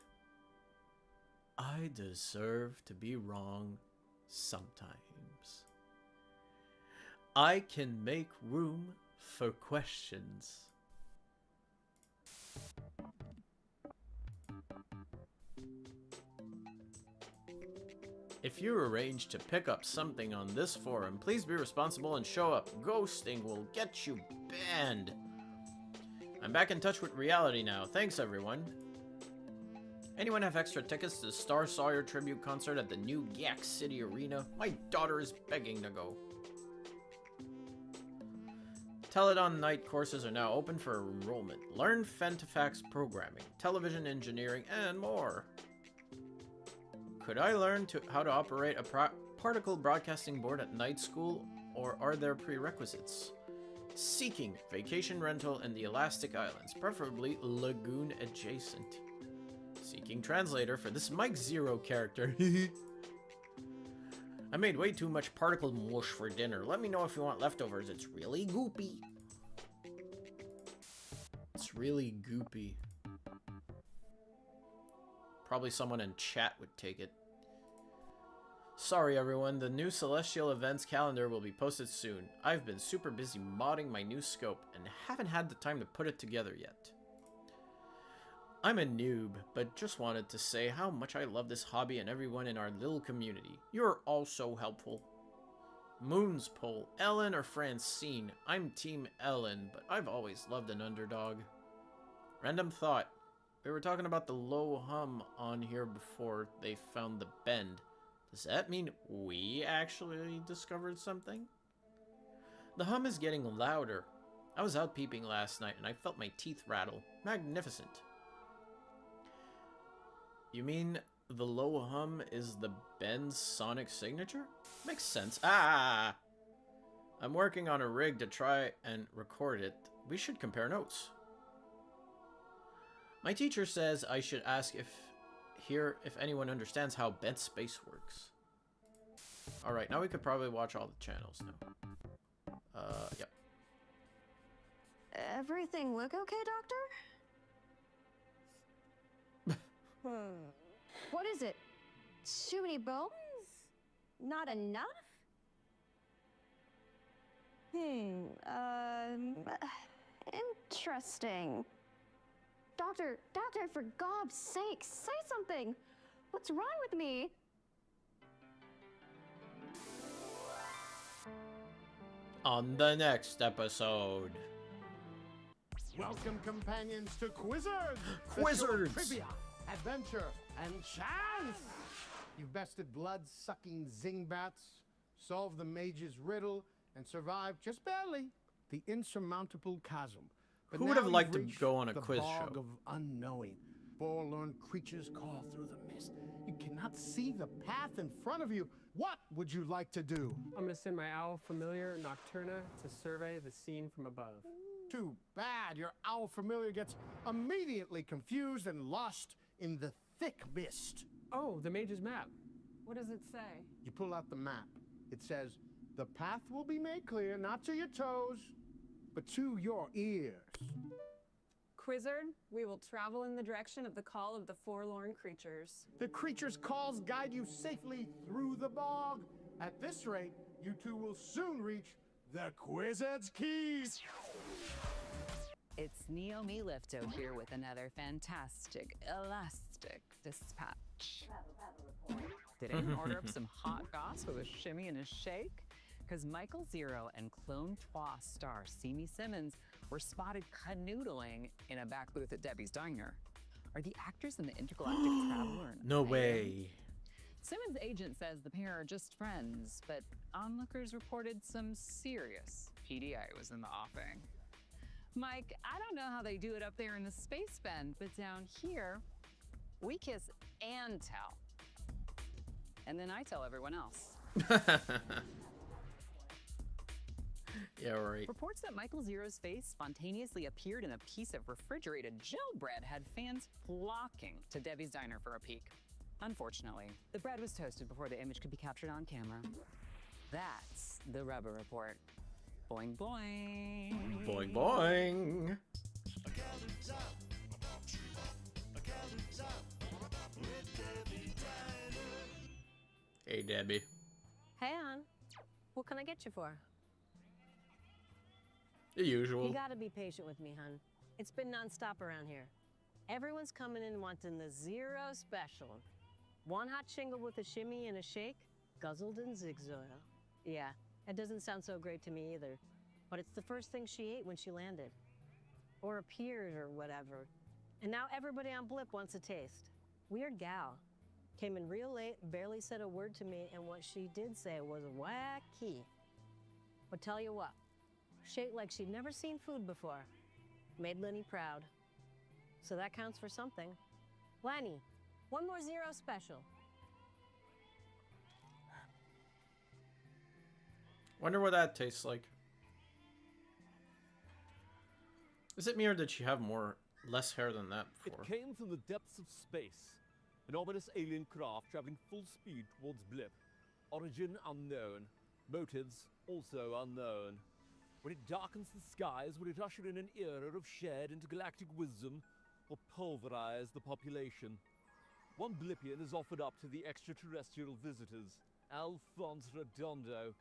I deserve to be wrong sometimes. I can make room for questions. If you arrange to pick up something on this forum, please be responsible and show up. Ghosting will get you banned. I'm back in touch with reality now. Thanks, everyone. Anyone have extra tickets to the Star Sawyer tribute concert at the new Yak City Arena? My daughter is begging to go. Teledon night courses are now open for enrollment. Learn Fentafax programming, television engineering, and more. Could I learn how to operate a particle broadcasting board at night school, or are there prerequisites? Seeking vacation rental in the Elastic Islands, preferably lagoon adjacent. Seeking translator for this Mike Zero character. I made way too much particle mush for dinner. Let me know if you want leftovers. It's really goopy. It's really goopy. Probably someone in chat would take it. Sorry everyone, the new Celestial Events calendar will be posted soon. I've been super busy modding my new scope and haven't had the time to put it together yet. I'm a noob, but just wanted to say how much I love this hobby and everyone in our little community. You're all so helpful. Moon's poll, Ellen or Francine? I'm Team Ellen, but I've always loved an underdog. Random thought. We were talking about the low hum on here before they found the bend. Does that mean we actually discovered something? The hum is getting louder. I was out peeping last night and I felt my teeth rattle. Magnificent. You mean the low hum is the bend's sonic signature? Makes sense. Ah! I'm working on a rig to try and record it. We should compare notes. My teacher says I should ask if anyone understands how bent space works. Alright, now we could probably watch all the channels now. Yep. Everything look okay, Doctor? What is it? Too many bones? Not enough? Interesting. Doctor, for God's sake, say something! What's wrong with me? On the next episode. Welcome, companions, to Quizzards! Quizzards! Trivia, adventure, and chance! You've bested blood-sucking zingbats, solved the mage's riddle, and survived, just barely, the insurmountable chasm. But who would have now liked you've to go on a reached quiz the bog show? of unknowing. Forlorn creatures call through the mist. You cannot see the path in front of you. What would you like to do? I'm gonna send my owl familiar, Nocturna, to survey the scene from above. Too bad. Your owl familiar gets immediately confused and lost in the thick mist. Oh, the mage's map. What does it say? You pull out the map. It says, the path will be made clear, not to your toes, but to your ears. Quizzard, we will travel in the direction of the call of the forlorn creatures. The creatures' calls guide you safely through the bog. At this rate, you two will soon reach the Quizzard's Keys. It's Naomi Lifto here with another fantastic, elastic dispatch. Did anyone order up some hot goss with a shimmy and a shake? Because Michael Zero and Clone Trois star Simi Simmons were spotted canoodling in a back booth at Debbie's Diner. Are the actors in the Intergalactic Traveler? No way. Simmons' agent says the pair are just friends, but onlookers reported some serious PDA was in the offing. Mike, I don't know how they do it up there in the space bend, but down here, we kiss and tell. And then I tell everyone else. Yeah, right. Reports that Michael Zero's face spontaneously appeared in a piece of refrigerated gel bread had fans flocking to Debbie's Diner for a peek. Unfortunately, the bread was toasted before the image could be captured on camera. That's the Rubber Report. Boing, boing. Boing, boing. Hey, Debbie. Hey, hon. What can I get you for? The usual. You gotta be patient with me, hun. It's been nonstop around here. Everyone's coming in wanting the Zero special. One hot shingle with a shimmy and a shake, guzzled in zigzag. Yeah, that doesn't sound so great to me either. But it's the first thing she ate when she landed. Or appeared or whatever. And now everybody on Blip wants a taste. Weird gal. Came in real late, barely said a word to me, and what she did say was wacky. But tell you what, she ate like she'd never seen food before. Made Lenny proud. So that counts for something. Lenny, one more Zero special. Wonder what that tastes like. Is it me or did she have less hair than that before? It came from the depths of space. An ominous alien craft traveling full speed towards Blip. Origin unknown. Motives also unknown. When it darkens the skies, will it usher in an era of shared intergalactic wisdom or pulverize the population? One Blippian is offered up to the extraterrestrial visitors. Alphonse Redondo.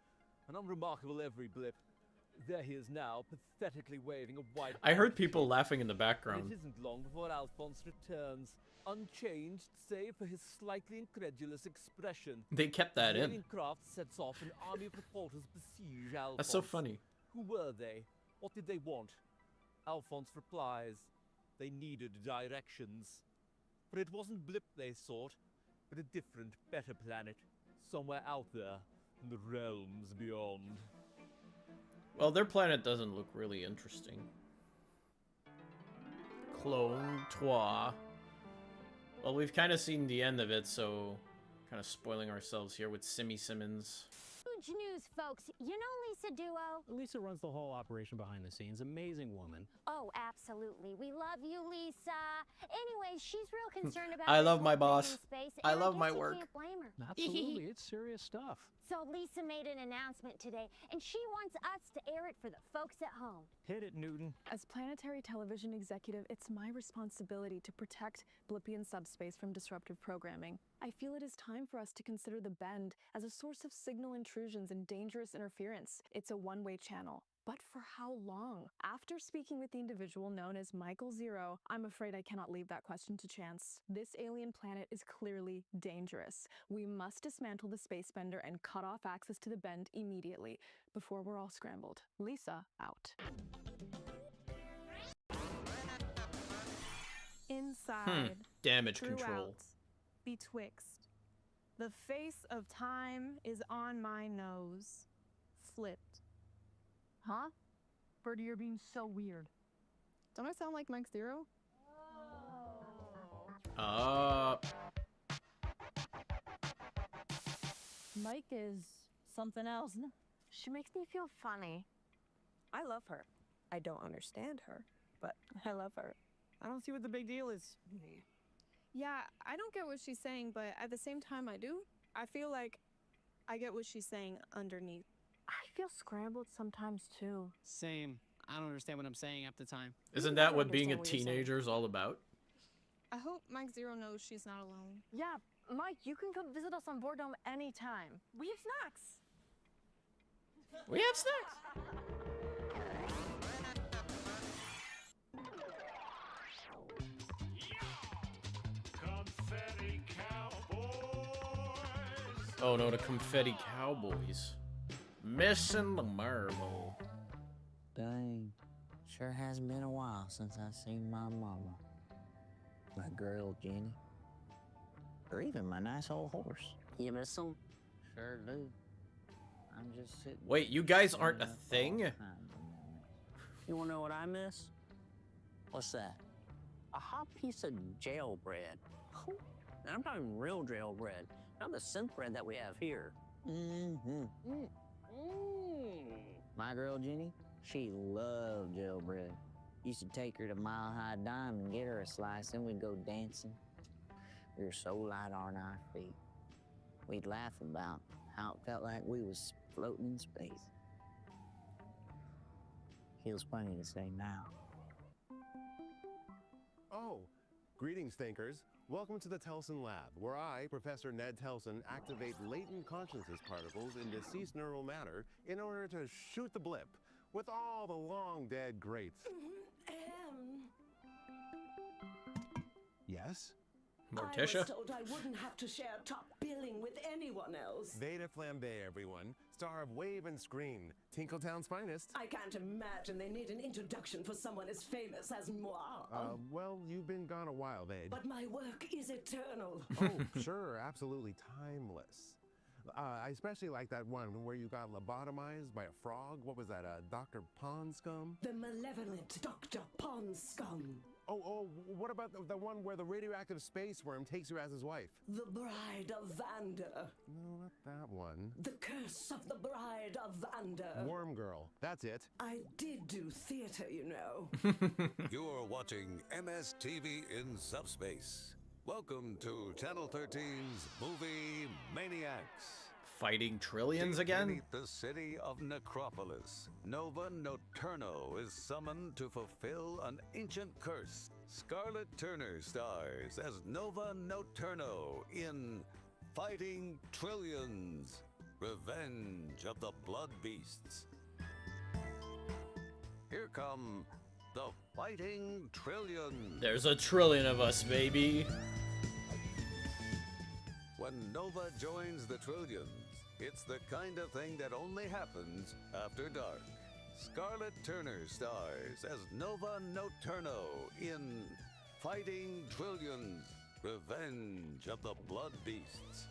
An unremarkable every Blip. There he is now, pathetically waving a white... I heard people laughing in the And background. it isn't long before Alphonse returns, unchanged save for his slightly incredulous expression. They kept that in. Craft sets off an army of reporters besiege Alphonse. That's so funny. Who were they? What did they want? Alphonse replies, they needed directions. For it wasn't Blip they sought, but a different, better planet, somewhere out there in the realms beyond. Well, their planet doesn't look really interesting. Clone Trois. Well, we've kind of seen the end of it, so kind of spoiling ourselves here with Simi Simmons. Huge news, folks. You know Lisa Duo? Lisa runs the whole operation behind the scenes. Amazing woman. Oh, absolutely. We love you, Lisa. Anyway, she's real concerned about I love this my whole boss. living space, I and love guess my you work. Can't blame her. Absolutely, it's serious stuff. So Lisa made an announcement today, and she wants us to air it for the folks at home. Hit it, Newton. As planetary television executive, it's my responsibility to protect Blippian subspace from disruptive programming. I feel it is time for us to consider the Bend as a source of signal intrusions and dangerous interference. It's a one-way channel. But for how long? After speaking with the individual known as Michael Zero, I'm afraid I cannot leave that question to chance. This alien planet is clearly dangerous. We must dismantle the space bender and cut off access to the Bend immediately, before we're all scrambled. Lisa, out. Inside. Damage throughout, control. Betwixt. The face of time is on my nose. Flipped. Huh? Birdie, you're being so weird. Don't I sound like Mike Zero? Mike is something else. She makes me feel funny. I love her. I don't understand her, but I love her. I don't see what the big deal is. Yeah, I don't get what she's saying, but at the same time I do. I feel like I get what she's saying underneath. I feel scrambled sometimes too. Same. I don't understand what I'm saying half the time. Isn't that what being a teenager is all about? I hope Mike Zero knows she's not alone. Yeah, Mike, you can come visit us on Boredom anytime. We have snacks. We have snacks. Confetti Cowboys. Oh no, the Confetti Cowboys. Missing the marble. Dang. Sure has been a while since I seen my mama. My girl Jenny. Or even my nice old horse. You miss them? Sure do. I'm just sitting. Wait, you guys aren't a thing? You wanna know what I miss? What's that? A hot piece of jail bread. And I'm not even real jail bread. Not the synth bread that we have here. My girl Jenny, she loved jail bread. Used to take her to Mile High Dime and get her a slice, and we'd go dancing. We were so light on our feet. We'd laugh about how it felt like we was floating in space. Feels funny to say now. Oh, greetings, thinkers. Welcome to the Telson Lab, where I, Professor Ned Telson, activate latent consciousness particles in deceased neural matter in order to shoot the blip with all the long-dead greats. Yes? Morticia? I was told I wouldn't have to share top billing with anyone else. Veda Flambe, everyone. Star of Wave and Screen. Tinkletown's finest. I can't imagine they need an introduction for someone as famous as moi. Well, you've been gone a while, Vade. But my work is eternal. Oh, sure, absolutely timeless. I especially like that one where you got lobotomized by a frog. What was that, Dr. Ponscum? The malevolent Dr. Ponscum. Oh, what about the one where the radioactive space worm takes you as his wife? The Bride of Vander. No, not that one. The Curse of the Bride of Vander. Worm Girl, that's it. I did do theater, you know. You're watching MSTV in Subspace. Welcome to Channel 13's Movie Maniacs. Fighting trillions Deep again? Beneath the city of Necropolis, Nova Noturno is summoned to fulfill an ancient curse. Scarlett Turner stars as Nova Noturno in Fighting Trillions, Revenge of the Blood Beasts. Here come the Fighting Trillions. There's a trillion of us, baby. When Nova joins the Trillions, it's the kind of thing that only happens after dark. Scarlett Turner stars as Nova Noturno in Fighting Trillions, Revenge of the Blood Beasts.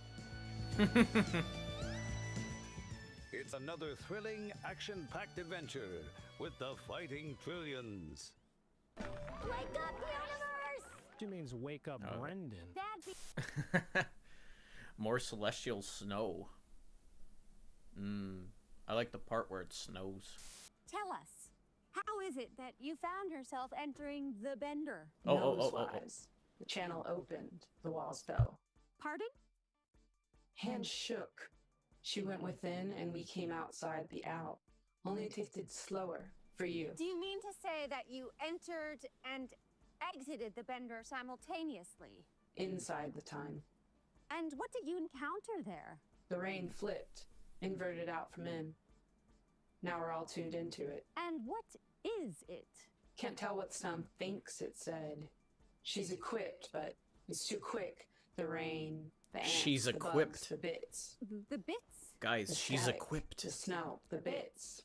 It's another thrilling, action-packed adventure with the Fighting Trillions. Wake up, universe! She means wake up, Oh. Brendan. More celestial snow. I like the part where it snows. Tell us, how is it that you found yourself entering the Bender? Nose-wise. The channel opened, the walls fell. Pardon? Hands shook. She went within and we came outside the out. Only it tasted slower for you. Do you mean to say that you entered and exited the Bender simultaneously? Inside the time. And what did you encounter there? The rain flipped, inverted out from in. Now we're all tuned into it. And what is it? Can't tell what Stum thinks it said. She's equipped, but it's too quick. The rain, the ants, She's the equipped. bugs, the bits. The bits? Guys, The she's static, equipped. The snow, the bits.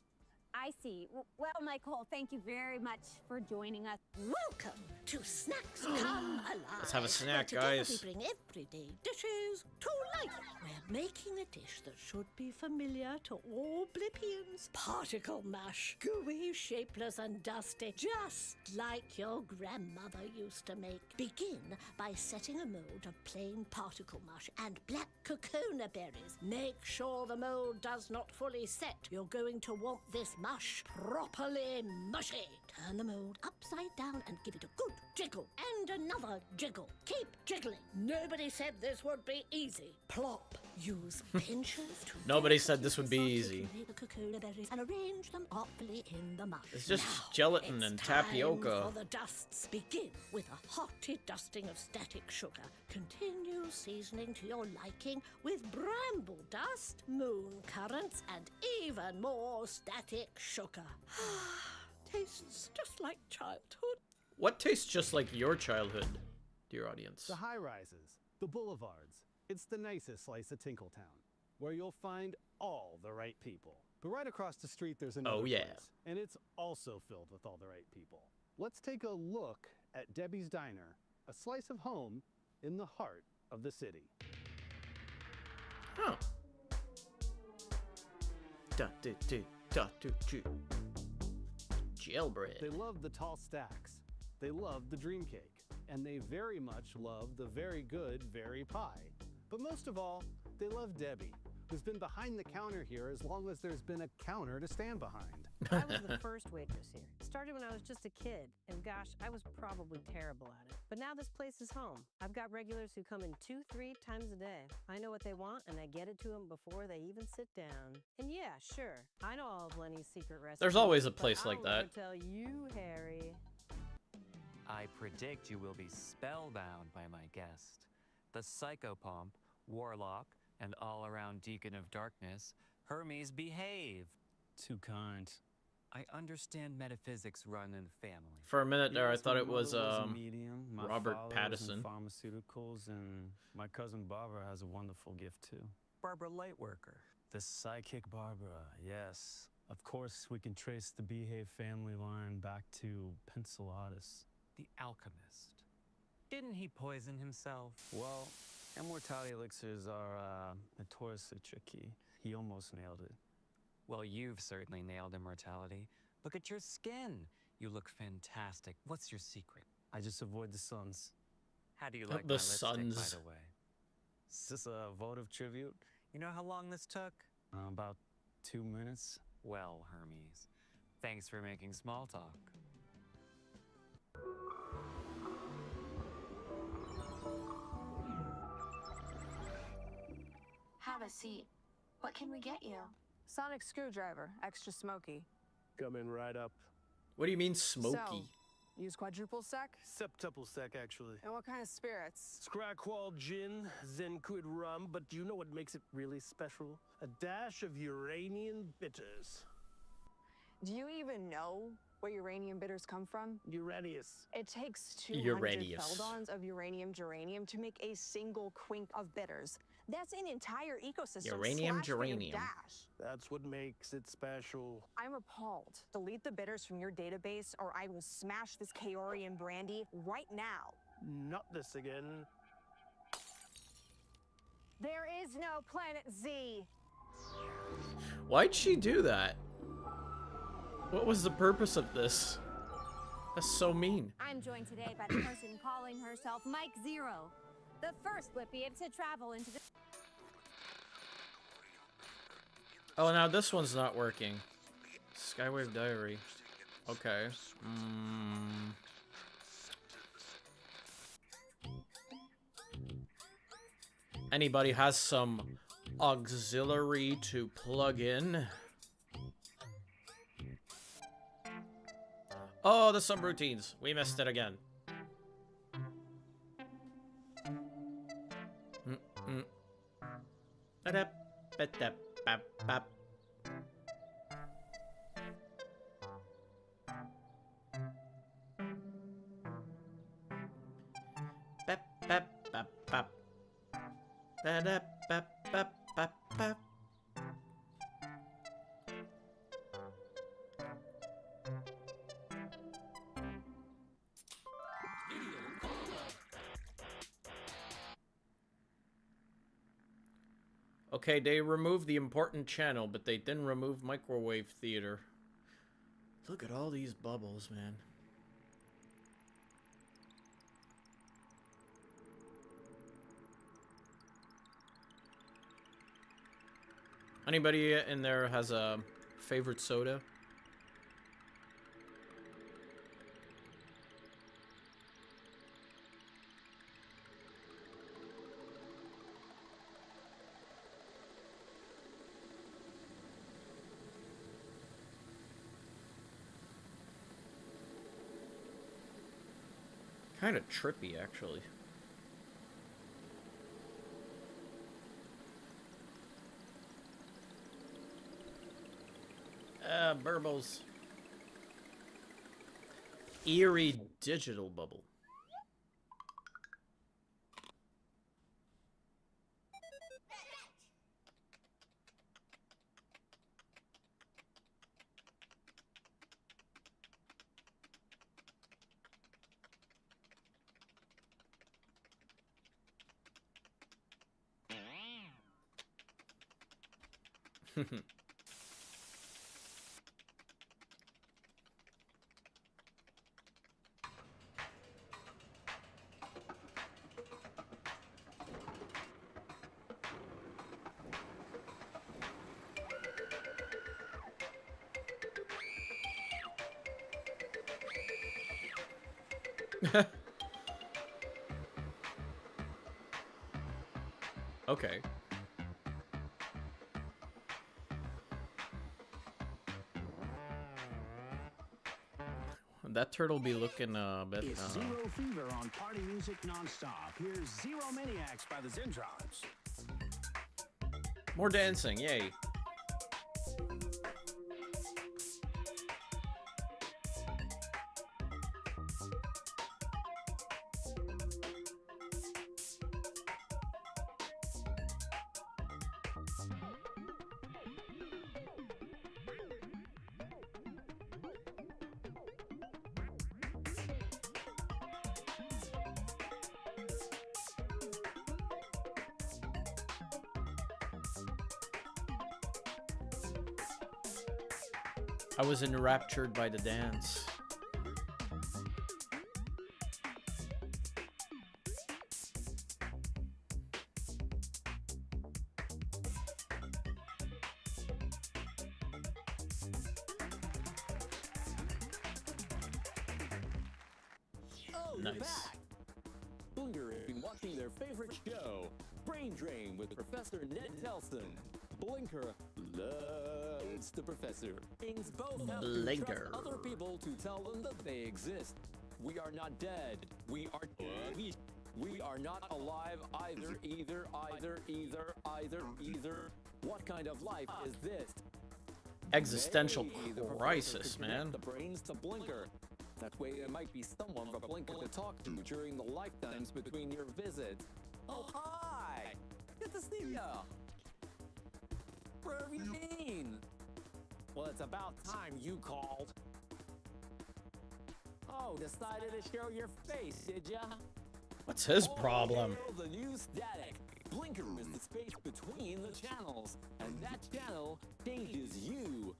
I see. Well, Michael, thank you very much for joining us. Welcome to Snacks Come Alive. Let's have a snack, Together guys. we bring everyday dishes to life. We're making a dish that should be familiar to all Blippians. Particle mash. Gooey, shapeless, and dusty. Just like your grandmother used to make. Begin by setting a mold of plain particle mush and black cocoa berries. Make sure the mold does not fully set. You're going to want this mush properly mushy. Turn the mold upside down and give it a good jiggle and another jiggle. Keep jiggling. Nobody said this would be easy. Plop. Use pinchers to Nobody said this would be easy. the cocoa berries and arrange them artfully in the mush. It's just Now, gelatin it's and time tapioca. for the dusts. Begin with a hearty dusting of static sugar. Continue seasoning to your liking with bramble dust, moon currants, and even more static sugar. Tastes just like childhood. What tastes just like your childhood, dear audience? The high rises, the boulevards. It's the nicest slice of Tinkletown, where you'll find all the right people. But right across the street, there's another Oh, yeah. place, and it's also filled with all the right people. Let's take a look at Debbie's Diner, a slice of home in the heart of the city. Huh. Jailbread. They love the tall stacks. They love the dream cake. And they very much love the very good very pie. But most of all, they love Debbie, who's been behind the counter here as long as there's been a counter to stand behind. I was the first waitress here. Started when I was just a kid, and gosh, I was probably terrible at it. But now this place is home. I've got regulars who come in 2-3 times a day. I know what they want, and I get it to them before they even sit down. And yeah, sure, I know all of Lenny's secret recipes. There's always a but place I'll like never that. tell you, Harry. I predict you will be spellbound by my guest. The psychopomp, warlock, and all-around deacon of darkness, Hermes Behave. Too kind. I understand metaphysics run in the family. For a minute there, I Yes, thought my it was mother a medium. My Robert father was in Pattinson. pharmaceuticals, and my cousin Barbara has a wonderful gift too. Barbara Lightworker. The psychic Barbara, yes. Of course, we can trace the Behave family line back to Pencelatus. The alchemist. Didn't he poison himself? Well, immortality elixirs are notoriously tricky. He almost nailed it. Well, you've certainly nailed immortality. Look at your skin. You look fantastic. What's your secret? I just avoid the suns. How do you like The my lipstick, suns. by the way? Is this a vote of tribute? You know how long this took? About 2 minutes. Well, Hermes, thanks for making small talk. Have a seat. What can we get you? Sonic screwdriver, extra smoky. Coming right up. What do you mean smoky? So, use quadruple sec? Septuple sec, actually. And what kind of spirits? Scrackwall gin, Zenquid rum, but do you know what makes it really special? A dash of Uranian bitters. Do you even know where uranium bitters come from? Uranius. It takes 200 Uranius. feldons of uranium geranium to make a single quink of bitters. That's an entire ecosystem. Uranium slash for your geranium. dash. That's what makes it special. I'm appalled. Delete the bitters from your database or I will smash this Kaorian brandy right now. Not this again. There is no Planet Z. Why'd she do that? What was the purpose of this? That's so mean. I'm joined today by the person calling herself Mike Zero, the first Blippian to travel into the... Oh, now this one's not working. Skywave Diary. Okay. Anybody has some auxiliary to plug in? Oh, the subroutines. We missed it again. Ba-da-ba-da-ba-ba. Ba-ba-ba-ba. Ba-da-ba-ba-ba-ba. Okay, they removed the important channel, but they didn't remove microwave theater. Look at all these bubbles, man. Anybody in there has a favorite soda? Kind of trippy, actually. Burbles. Eerie digital bubble. Okay. That turtle be looking a bit. It's Zero Fever on Party Music Nonstop. Here's Zero Maniacs by the Zentrons. More dancing, yay. I was enraptured by the dance. Oh, Nice. you're back. Blinker has been watching their favorite show, Brain Drain, with Professor Ned Telston. Blinker loves the professor. Things both have to Blinker. trust other people to tell them that they exist. We are not dead. We are we are not alive either. What kind of life is this? existential Maybe the professor crisis, could connect man. The brains to Blinker. That way, there might be someone for Blinker to talk to during the lifetimes between your visits. Oh, hi! Good to see ya! Where have you been? Well, it's about time you called. Oh, decided to show your face, did ya? What's his problem? Oh, the new static. Blinker is the space between the channels, and that channel changes you.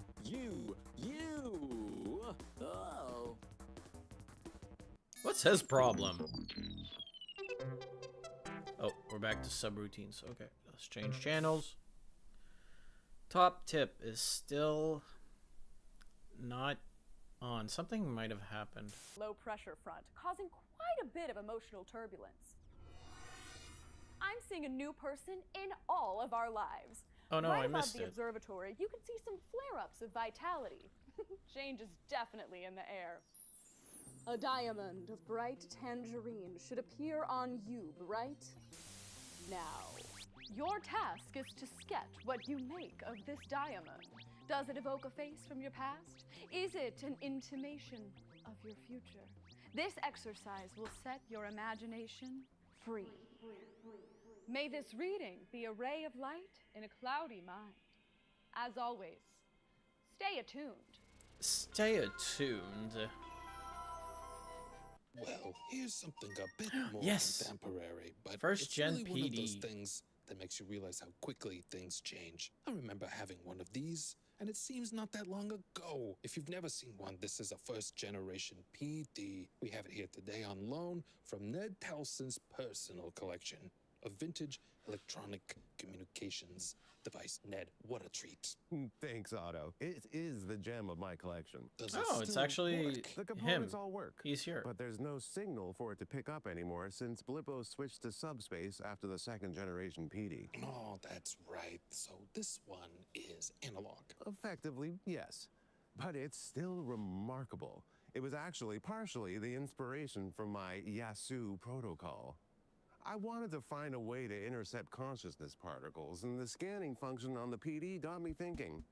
Oh. What's his problem? Oh, we're back to subroutines. Okay, let's change channels. Top tip is still not on. Something might have happened. Low pressure front, causing quite a bit of emotional turbulence. I'm seeing a new person in all of our lives. Oh no, right I above missed the it. observatory, you can see some flare-ups of vitality. Change is definitely in the air. A diamond of bright tangerine should appear on you, right? Now, your task is to sketch what you make of this diamond. Does it evoke a face from your past? Is it an intimation of your future? This exercise will set your imagination free. May this reading be a ray of light in a cloudy mind. As always, stay attuned. Stay attuned. Well, here's something a bit more Yes. contemporary, but First it's gen really one of those PD. things that makes you realize how quickly things change. I remember having one of these, and it seems not that long ago. If you've never seen one, this is a first generation PD. We have it here today on loan from Ned Towson's personal collection of vintage electronic communications device. Ned, what a treat. Thanks, Otto. It is the gem of my collection. Does it Oh, it's still actually work? The him. components all work. He's here. But there's no signal for it to pick up anymore since BLIPPO switched to subspace after the second generation PD. Oh, that's right. So this one is analog. Effectively, yes. But it's still remarkable. It was actually partially the inspiration from my Yasu protocol. I wanted to find a way to intercept consciousness particles, and the scanning function on the PD got me thinking,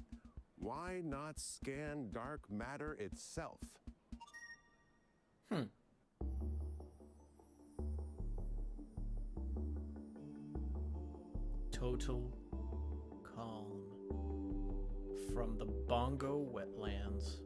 why not scan dark matter itself? Total calm from the Bongo wetlands.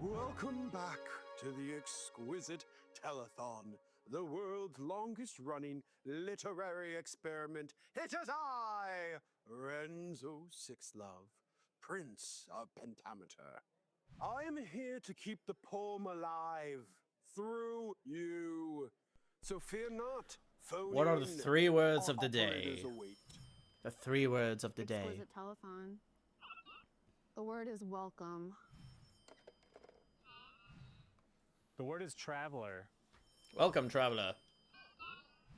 Welcome back to the exquisite telethon, the world's longest running literary experiment. It is I, Renzo Sixlove, Prince of Pentameter. I am here to keep the poem alive through you. So fear not. Phone What are the in. 3 words Our of the day? operators await. The 3 words of the day. Exquisite telephone. The word is welcome. The word is traveler. Welcome, traveler.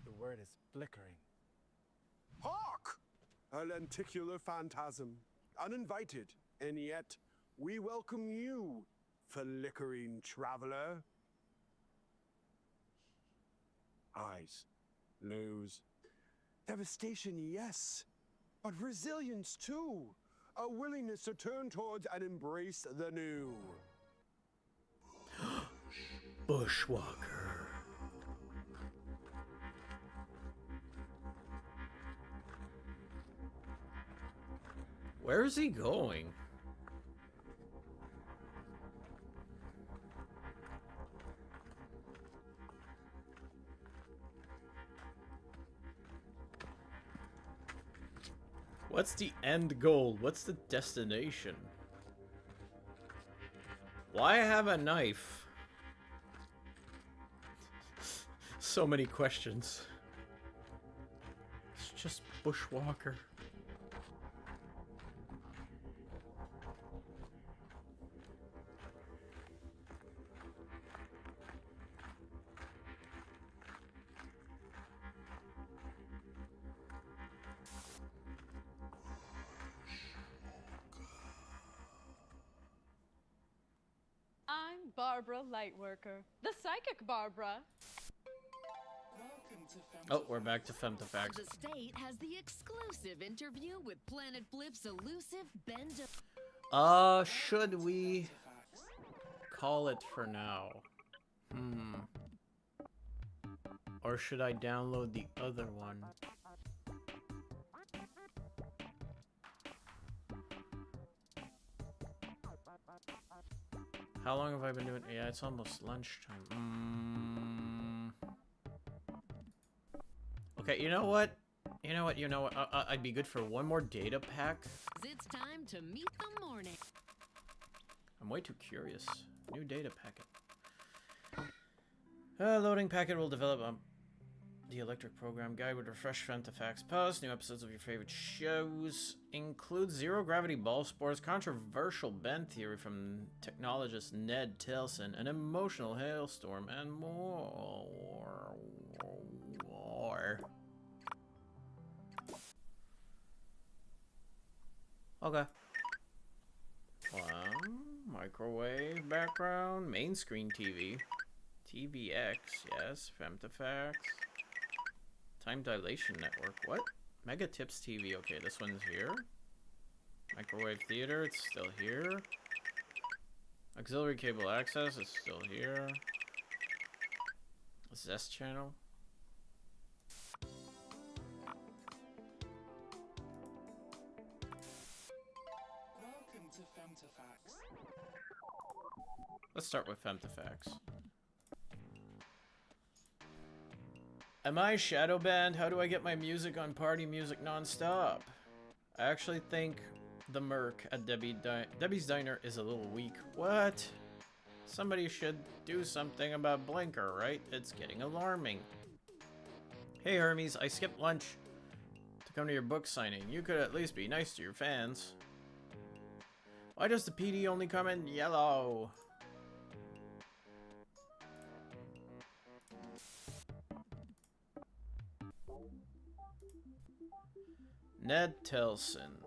The word is flickering. Hark! A lenticular phantasm, uninvited, and yet we welcome you, flickering traveler. Eyes, nose, devastation, yes, but resilience too. A willingness to turn towards and embrace the new. Bushwalker. Where is he going? What's the end goal? What's the destination? Why have a knife? So many questions. It's just Bushwalker. I'm Barbara Lightworker, the psychic Barbara. Oh, we're back to Femtofacts. The state has the exclusive interview with Planet Blip's elusive Bend. Should we call it for now? Or should I download the other one? How long have I been doing? Yeah, it's almost lunchtime. Okay, you know what? I'd be good for one more data pack. It's time to meet the morning. I'm way too curious. New data packet. Loading packet will develop the electric program guide with refresh Femtofacts posts, new episodes of your favorite shows, includes zero gravity ball spores, controversial bend theory from technologist Ned Tilson, an emotional hailstorm, and more. Okay. Microwave background, main screen TV, TVX, yes, Femtofacts. Time dilation network, what? Mega Tips TV, okay, this one's here. Microwave theater, it's still here. Auxiliary cable access, it's still here. Zest channel. Welcome to Femtofacts. Let's start with Femtofacts. Am I shadow banned? How do I get my music on party music non-stop? I actually think the Merc at Debbie's Diner is a little weak. What? Somebody should do something about Blinker, right? It's getting alarming. Hey Hermes, I skipped lunch to come to your book signing. You could at least be nice to your fans. Why does the PD only come in yellow? Ned Tilson.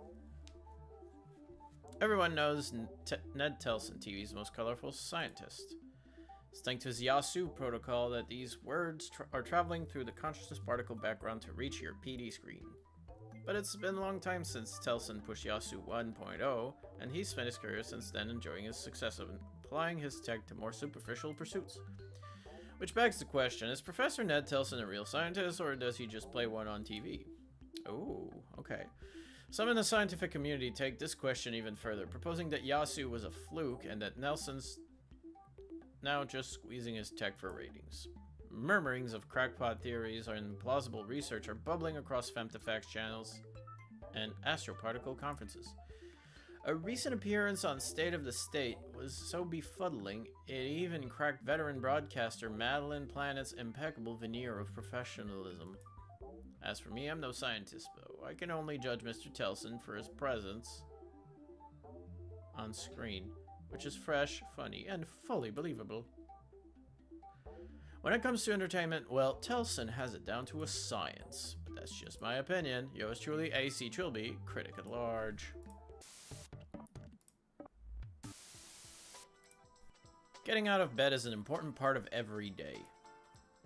Everyone knows Ned Tilson, TV's most colorful scientist. It's thanks to his Yasu protocol that these words are traveling through the consciousness particle background to reach your PD screen. But it's been a long time since Tilson pushed Yasu 1.0, and he's spent his career since then enjoying his success of applying his tech to more superficial pursuits. Which begs the question, is Professor Ned Tilson a real scientist, or does he just play one on TV? Oh, okay. Some in the scientific community take this question even further, proposing that Yasu was a fluke and that Nelson's now just squeezing his tech for ratings. Murmurings of crackpot theories and implausible research are bubbling across Femtofacts channels and astroparticle conferences. A recent appearance on State of the State was so befuddling, it even cracked veteran broadcaster Madeline Planet's impeccable veneer of professionalism. As for me, I'm no scientist, though. I can only judge Mr. Tilson for his presence on screen, which is fresh, funny, and fully believable. When it comes to entertainment, well, Tilson has it down to a science. But that's just my opinion. Yours truly, AC Trilby, critic at large. Getting out of bed is an important part of every day.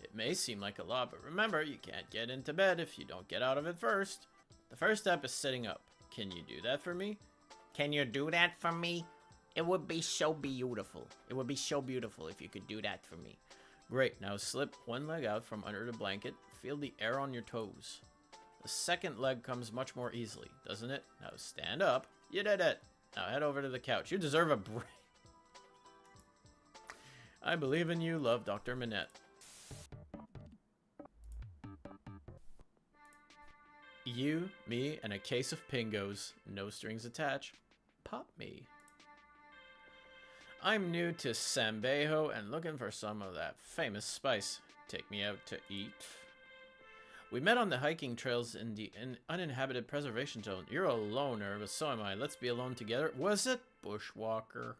It may seem like a lot, but remember, you can't get into bed if you don't get out of it first. The first step is sitting up. Can you do that for me? Can you do that for me? It would be so beautiful. It would be so beautiful if you could do that for me. Great, now slip one leg out from under the blanket. Feel the air on your toes. The second leg comes much more easily, doesn't it? Now stand up. You did it. Now head over to the couch. You deserve a break. I believe in you, love Dr. Minette. You, me, and a case of pingos. No strings attached. Pop me. I'm new to Sambejo and looking for some of that famous spice. Take me out to eat. We met on the hiking trails in the uninhabited preservation zone. You're a loner, but so am I. Let's be alone together. Was it Bushwalker?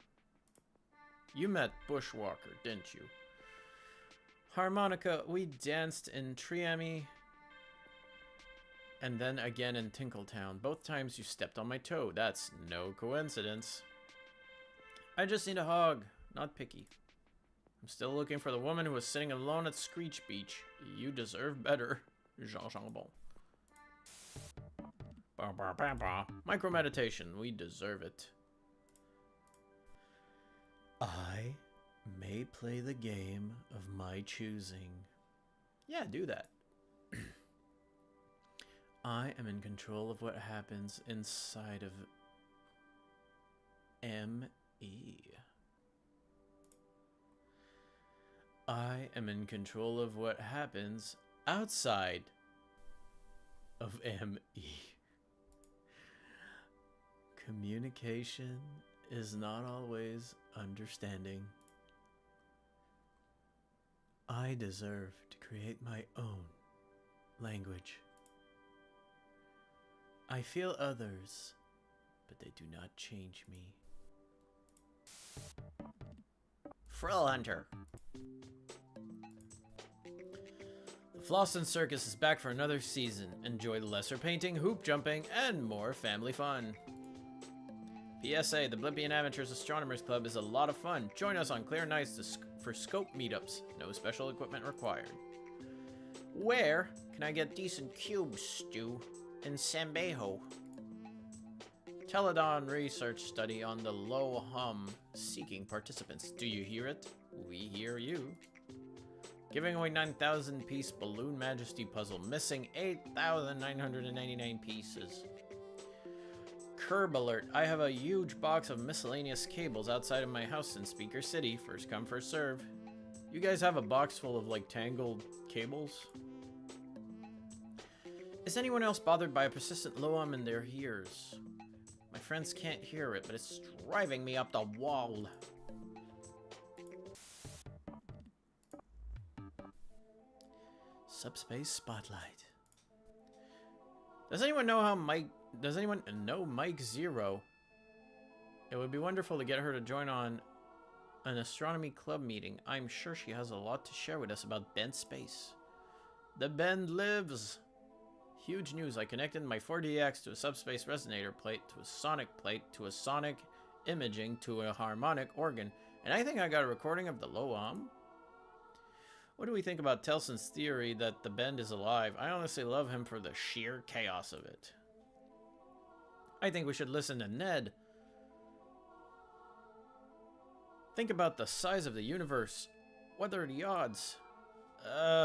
You met Bushwalker, didn't you? Harmonica, we danced in Triami and then again in Tinkletown. Both times you stepped on my toe. That's no coincidence. I just need a hug. Not picky. I'm still looking for the woman who was sitting alone at Screech Beach. You deserve better. Jean Chambon. Micro meditation. We deserve it. I may play the game of my choosing. Yeah, do that. I am in control of what happens inside of M.E. I am in control of what happens outside of M.E. Communication is not always understanding. I deserve to create my own language. I feel others, but they do not change me. Frill Hunter. The Flossin Circus is back for another season. Enjoy lesser painting, hoop jumping, and more family fun. PSA, the Blippian Amateurs Astronomers Club is a lot of fun. Join us on clear nights for scope meetups. No special equipment required. Where can I get decent cubes, Stu? In Sambejo. Teledon research study on the low hum seeking participants. Do you hear it? We hear you. Giving away 9,000 piece Balloon Majesty puzzle. Missing 8,999 pieces. Curb alert. I have a huge box of miscellaneous cables outside of my house in Speaker City. First come, first serve. You guys have a box full of like tangled cables? Is anyone else bothered by a persistent low hum in their ears? My friends can't hear it, but it's driving me up the wall. Subspace Spotlight. Does anyone know Mike Zero? It would be wonderful to get her to join on an astronomy club meeting. I'm sure she has a lot to share with us about Bend space. The Bend lives! Huge news, I connected my 4DX to a subspace resonator plate, to a sonic plate, to a sonic imaging, to a harmonic organ, and I think I got a recording of the low hum. What do we think about Telson's theory that the Bend is alive? I honestly love him for the sheer chaos of it. I think we should listen to Ned. Think about the size of the universe. What are the odds?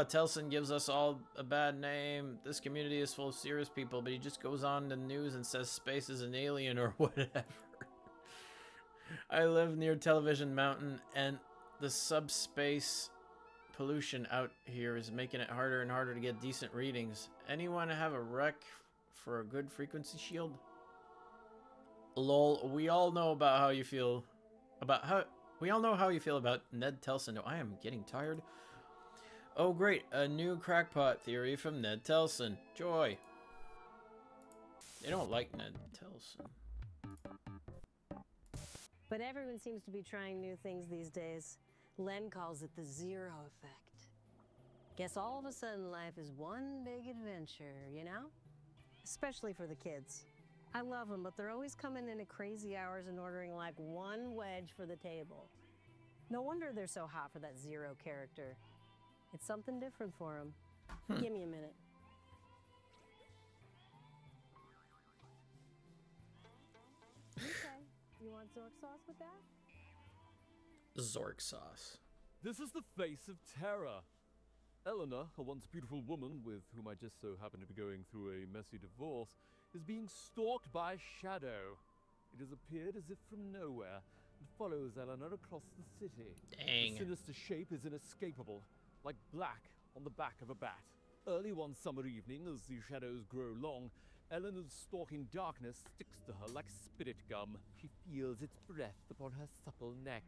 Telson gives us all a bad name. This community is full of serious people, but he just goes on the news and says space is an alien or whatever. I live near Television Mountain, and the subspace pollution out here is making it harder and harder to get decent readings. Anyone have a rec for a good frequency shield? Lol, we all know about how you feel about Ned Telson. No, I am getting tired. Oh great, a new crackpot theory from Ned Telson. Joy. They don't like Ned Telson. But everyone seems to be trying new things these days. Len calls it the zero effect. Guess all of a sudden life is one big adventure, you know? Especially for the kids. I love them, but they're always coming in at crazy hours and ordering like one wedge for the table. No wonder they're so hot for that zero character. It's something different for them. Give me a minute. Okay, you want Zork sauce with that? Zork sauce. This is the face of terror. Eleanor, a once beautiful woman with whom I just so happen to be going through a messy divorce, is being stalked by a shadow. It has appeared as if from nowhere and follows Eleanor across the city. Dang. The sinister shape is inescapable, like black on the back of a bat. Early one summer evening, as the shadows grow long, Eleanor's stalking darkness sticks to her like spirit gum. She feels its breath upon her supple neck.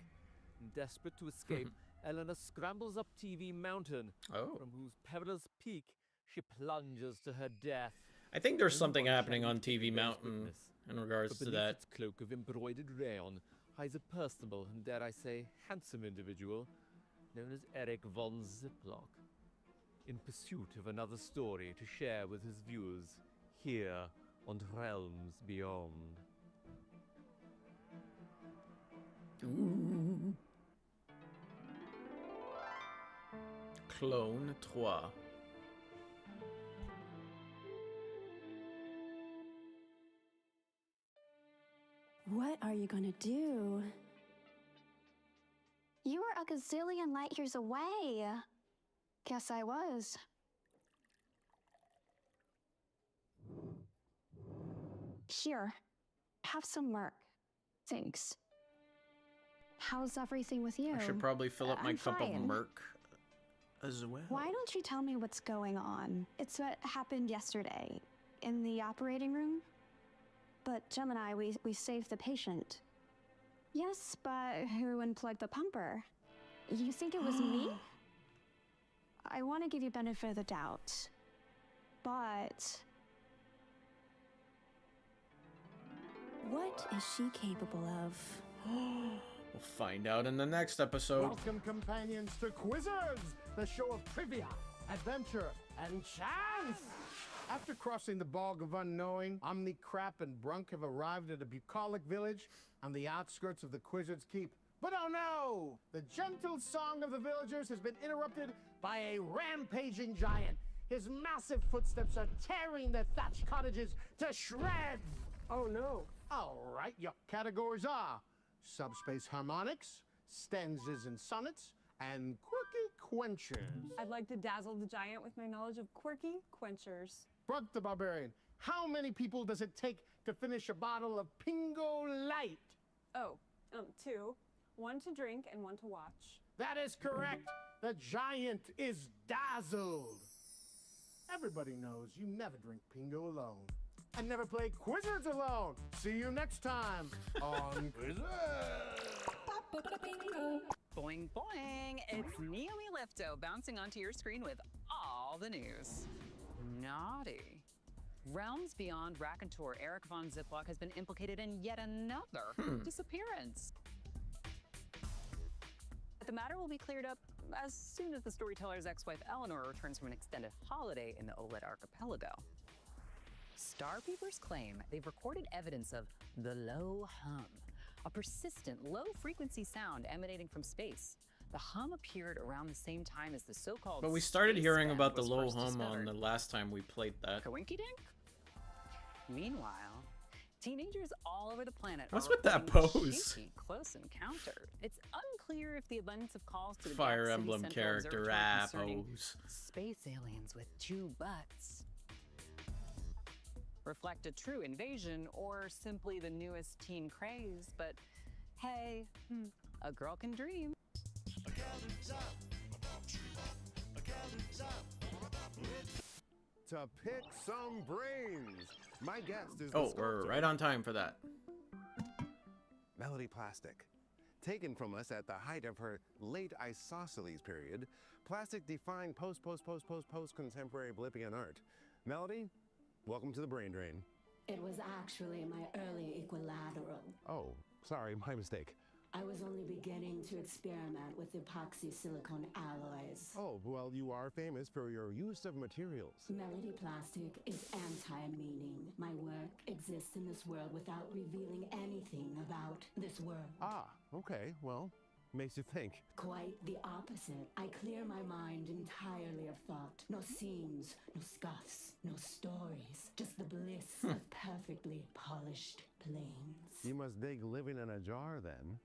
Desperate to escape, Eleanor scrambles up TV Mountain, from whose perilous peak she plunges to her death. I think there's Only something one happening shadow on to take TV the bear's Mountain witness. in regards But to beneath that. its cloak of embroidered rayon hides a personable and, dare I say, handsome individual known as Eric von Ziplock, in pursuit of another story to share with his viewers here on Realms Beyond. Ooh. Clone 3. What are you gonna do? You were a gazillion light years away. Guess I was. Here, have some Merc. Thanks. How's everything with you? I should probably fill up my I'm cup of fine. Merc as well. Why don't you tell me what's going on? It's what happened yesterday in the operating room. But Gemini, we saved the patient. Yes, but who unplugged the pumper? You think it was me? I want to give you benefit of the doubt. But What is she capable of? We'll find out in the next episode. Welcome, companions, to Quizzers, the show of trivia, adventure, and chance. After crossing the bog of unknowing, Omnicrap and Brunk have arrived at a bucolic village on the outskirts of the Quizzard's Keep. But oh no! The gentle song of the villagers has been interrupted by a rampaging giant. His massive footsteps are tearing the thatched cottages to shreds. Oh no. All right, your categories are subspace harmonics, stanzas and sonnets, and quirky quenchers. I'd like to dazzle the giant with my knowledge of quirky quenchers. Brunk the Barbarian, how many people does it take to finish a bottle of Pingo Light? Oh, 2. 1 to drink and 1 to watch. That is correct. The giant is dazzled. Everybody knows you never drink Pingo alone. And never play Quizzards alone. See you next time on Boing boing! It's Naomi Lifto bouncing onto your screen with all the news. Naughty. Realms Beyond raconteur Eric von Ziplock has been implicated in yet another disappearance. The matter will be cleared up as soon as the storyteller's ex-wife Eleanor returns from an extended holiday in the OLED archipelago. Star Peepers claim they've recorded evidence of the low hum, a persistent low-frequency sound emanating from space. The hum appeared around the same time as the so-called But we started space hearing band about the was low first hum discovered. on the last time we played that. Coinky-dink? Meanwhile, teenagers all over the planet What's are with that reporting pose? shaky close encounter. It's unclear if the abundance of calls to the Fire Gap City Emblem Central character Observatory concerning pose. space aliens with 2 butts reflect a true invasion or simply the newest teen craze, but hey, a girl can dream. To pick some brains. My guest is Oh, the we're sculptor, right on time for that. Melody Plastic. Taken from us at the height of her late isosceles period, Plastic defined post-contemporary Blippian art. Melody, welcome to the Brain Drain. It was actually my early equilateral. Oh, sorry, my mistake. I was only beginning to experiment with epoxy silicone alloys. Oh, well, you are famous for your use of materials. Melody Plastic is anti-meaning. My work exists in this world without revealing anything about this world. Ah, okay, well, makes you think. Quite the opposite. I clear my mind entirely of thought. No seams, no scuffs, no stories. Just the bliss of perfectly polished planes. You must dig living in a jar then.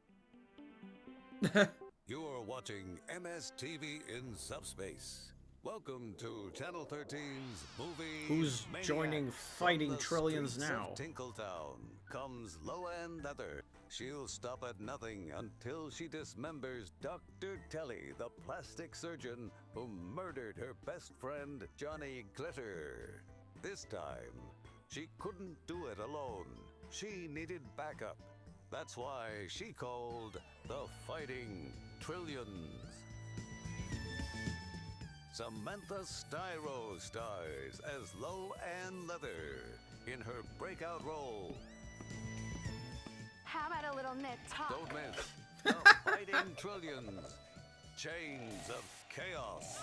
You're watching MSTV in Subspace. Welcome to Channel 13's movie. Who's Maniac. joining From Fighting the Trillions streets now? of Tinkletown comes Loa and Leather, She'll stop at nothing until she dismembers Dr. Telly, the plastic surgeon who murdered her best friend, Johnny Glitter. This time, she couldn't do it alone. She needed backup. That's why she called the Fighting Trillions. Samantha Styro stars as Lo-Ann Leather in her breakout role. How about a little knit talk? Don't miss The Fighting Trillions, Chains of Chaos.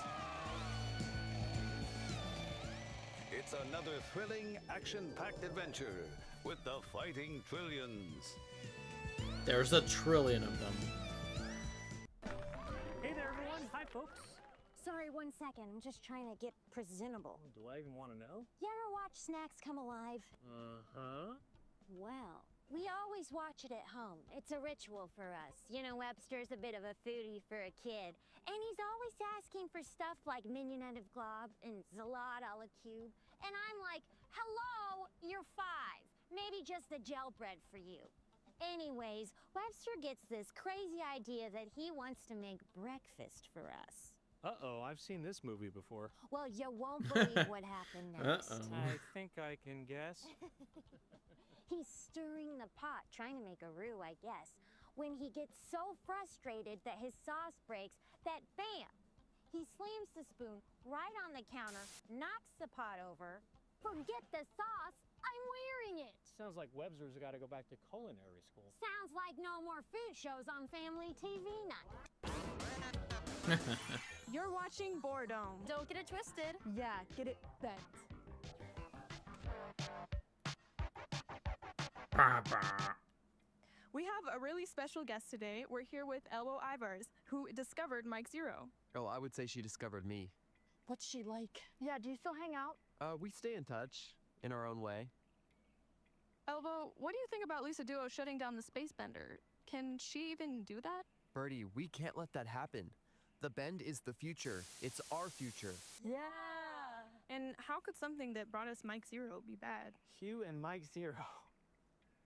It's another thrilling, action-packed adventure with The Fighting Trillions. There's a trillion of them. Hey there, everyone. Hi, folks. Sorry, 1 second. I'm just trying to get presentable. Do I even want to know? You ever watch Snacks Come Alive? Uh-huh. Well, we always watch it at home. It's a ritual for us. You know, Webster's a bit of a foodie for a kid, and he's always asking for stuff like mignonette of glob and salad a la cube. And I'm like, hello, you're 5. Maybe just the gel bread for you. Anyways, Webster gets this crazy idea that he wants to make breakfast for us. Uh-oh, I've seen this movie before. Well, you won't believe what happened next. I think I can guess. He's stirring the pot, trying to make a roux, I guess, when he gets so frustrated that his sauce breaks that, bam, he slams the spoon right on the counter, knocks the pot over. Forget the sauce, I'm wearing it. Sounds like Webster's got to go back to culinary school. Sounds like no more food shows on family TV night. You're watching Boredom. Don't get it twisted. Yeah, get it bent. We have a really special guest today. We're here with Elbow Ivars, who discovered Mike Zero. Oh, I would say she discovered me. What's she like? Yeah, do you still hang out? We stay in touch, in our own way. Elbow, what do you think about Lisa Duo shutting down the Space Bender? Can she even do that? Birdie, we can't let that happen. The Bend is the future. It's our future. Yeah. And how could something that brought us Mike Zero be bad? Hugh and Mike Zero.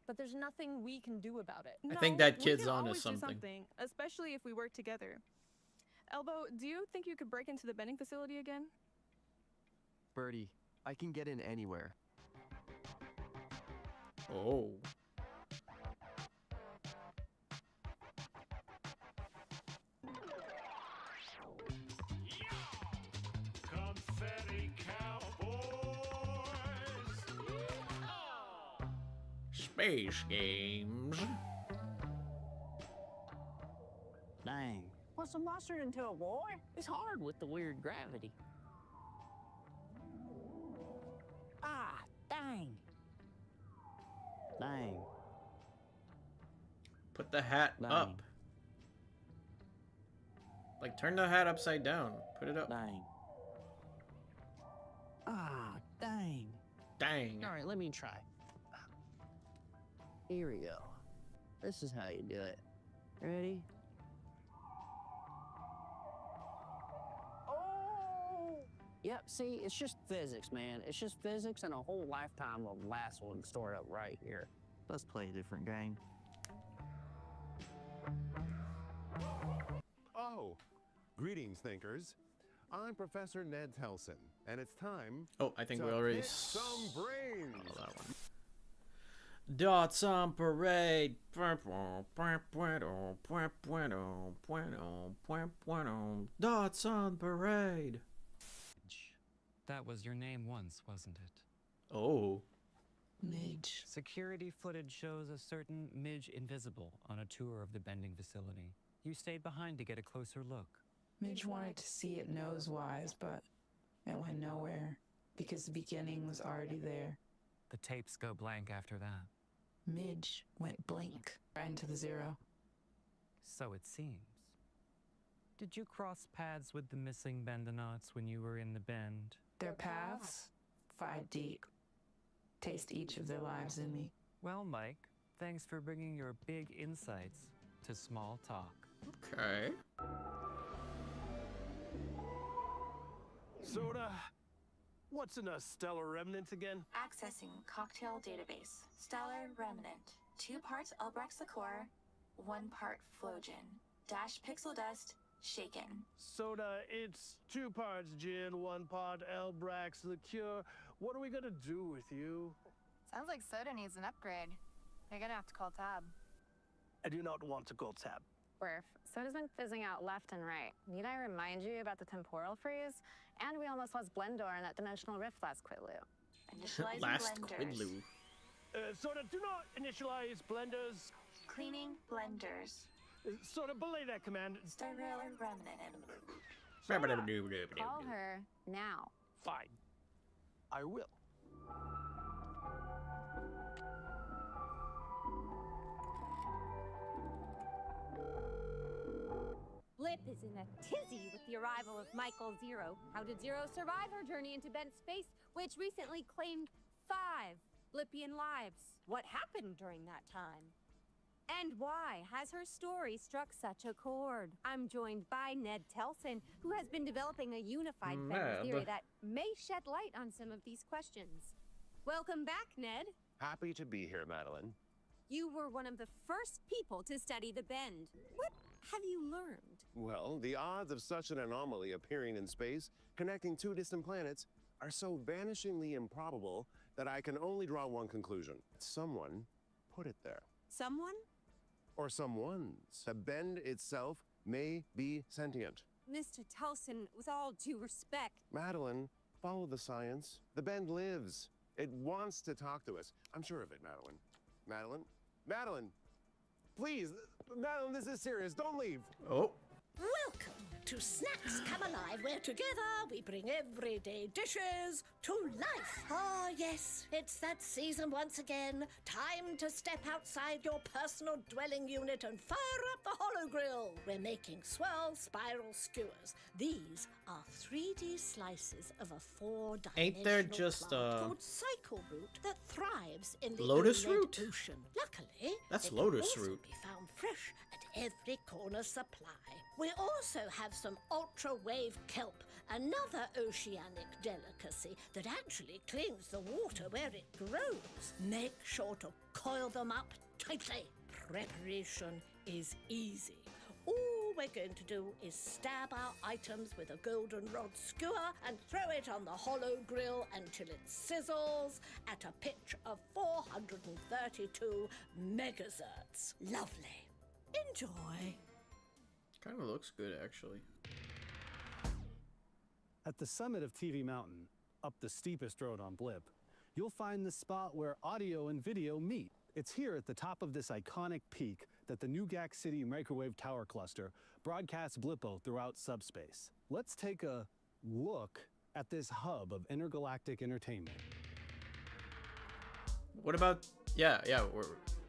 But there's nothing we can do about it. I think that we kid's can onto always do something. especially if we work together. Elbow, do you think you could break into the bending facility again? Birdie, I can get in anywhere. Oh. Confetti Cowboys! Space games. Dang. What's a mustard into a boy? It's hard with the weird gravity. Ah, dang. Dang. Put the hat Dang. up. Like, turn the hat upside down. Put it up. Dang. Ah, dang. Dang. All right, let me try. Here we go. This is how you do it. Ready? Oh! Yep, see, it's just physics, man. It's just physics and a whole lifetime of last one stored up right here. Let's play a different game. Oh, greetings, thinkers. I'm Professor Ned Telson, and it's time. Oh, I think to we already pick some brains. Oh, that one. Dots on parade. Dots on parade. That was your name once, wasn't it? Oh. Midge. Security footage shows a certain Midge Invisible on a tour of the bending facility. You stayed behind to get a closer look. Midge wanted to see it nose-wise, but it went nowhere because the beginning was already there. The tapes go blank after that. Midge went blink right into the zero. So it seems. Did you cross paths with the missing Bendonauts when you were in the Bend? Their paths, 5 deep. Taste each of their lives in me. Well, Mike, thanks for bringing your big insights to small talk. Okay. Soda, what's in a stellar remnant again? Accessing cocktail database. Stellar Remnant. 2 parts Elbrax liqueur, 1 part Flogen. Dash pixel dust, shaken. Soda, it's 2 parts gin, 1 part Elbrax liqueur. What are we gonna do with you? Sounds like Soda needs an upgrade. You're gonna have to call Tab. I do not want to call Tab. Worf, Soda's been fizzing out left and right. Need I remind you about the temporal freeze? And we almost lost Blendor in that dimensional rift last Quidlu. Initializing Last blenders. Quidlu. Soda, do not initialize blenders. Cleaning blenders. Soda, belay that command. Sterile remnant. Call her now. Fine. I will. Blip is in a tizzy with the arrival of Michael Zero. How did Zero survive her journey into bent space, which recently claimed 5 Blippian lives? What happened during that time? And why has her story struck such a chord? I'm joined by Ned Telson, who has been developing a unified Bender theory that may shed light on some of these questions. Welcome back, Ned. Happy to be here, Madeline. You were one of the first people to study the Bend. What have you learned? Well, the odds of such an anomaly appearing in space, connecting 2 distant planets, are so vanishingly improbable that I can only draw one conclusion. Someone put it there. Someone? Or someone's. The Bend itself may be sentient. Mr. Telson, with all due respect. Madeline, follow the science. The Bend lives. It wants to talk to us. I'm sure of it, Madeline. Madeline? Madeline! Please! Madeline, this is serious. Don't leave! Oh. Welcome to Snacks Come Alive, where together we bring everyday dishes to life. Ah, yes, it's that season once again. Time to step outside your personal dwelling unit and fire up the Hollow Grill. We're making swirl spiral skewers. These are 3D slices of a 4-dimensional Ain't there just, plant called cycle root that thrives in the Lotus inland root? ocean. Luckily, That's it can lotus also root. be found fresh at every corner supply. We also have some ultra-wave kelp, another oceanic delicacy that actually cleans the water where it grows. Make sure to coil them up tightly. Preparation is easy. All we're going to do is stab our items with a goldenrod skewer and throw it on the Hollow Grill until it sizzles at a pitch of 432 megahertz. Lovely. Enjoy. Kind of looks good, actually. At the summit of TV Mountain, up the steepest road on Blip, you'll find the spot where audio and video meet. It's here at the top of this iconic peak that the New Gack City Microwave Tower Cluster broadcasts BLIPPO throughout subspace. Let's take a look at this hub of intergalactic entertainment. What about... Yeah, we're...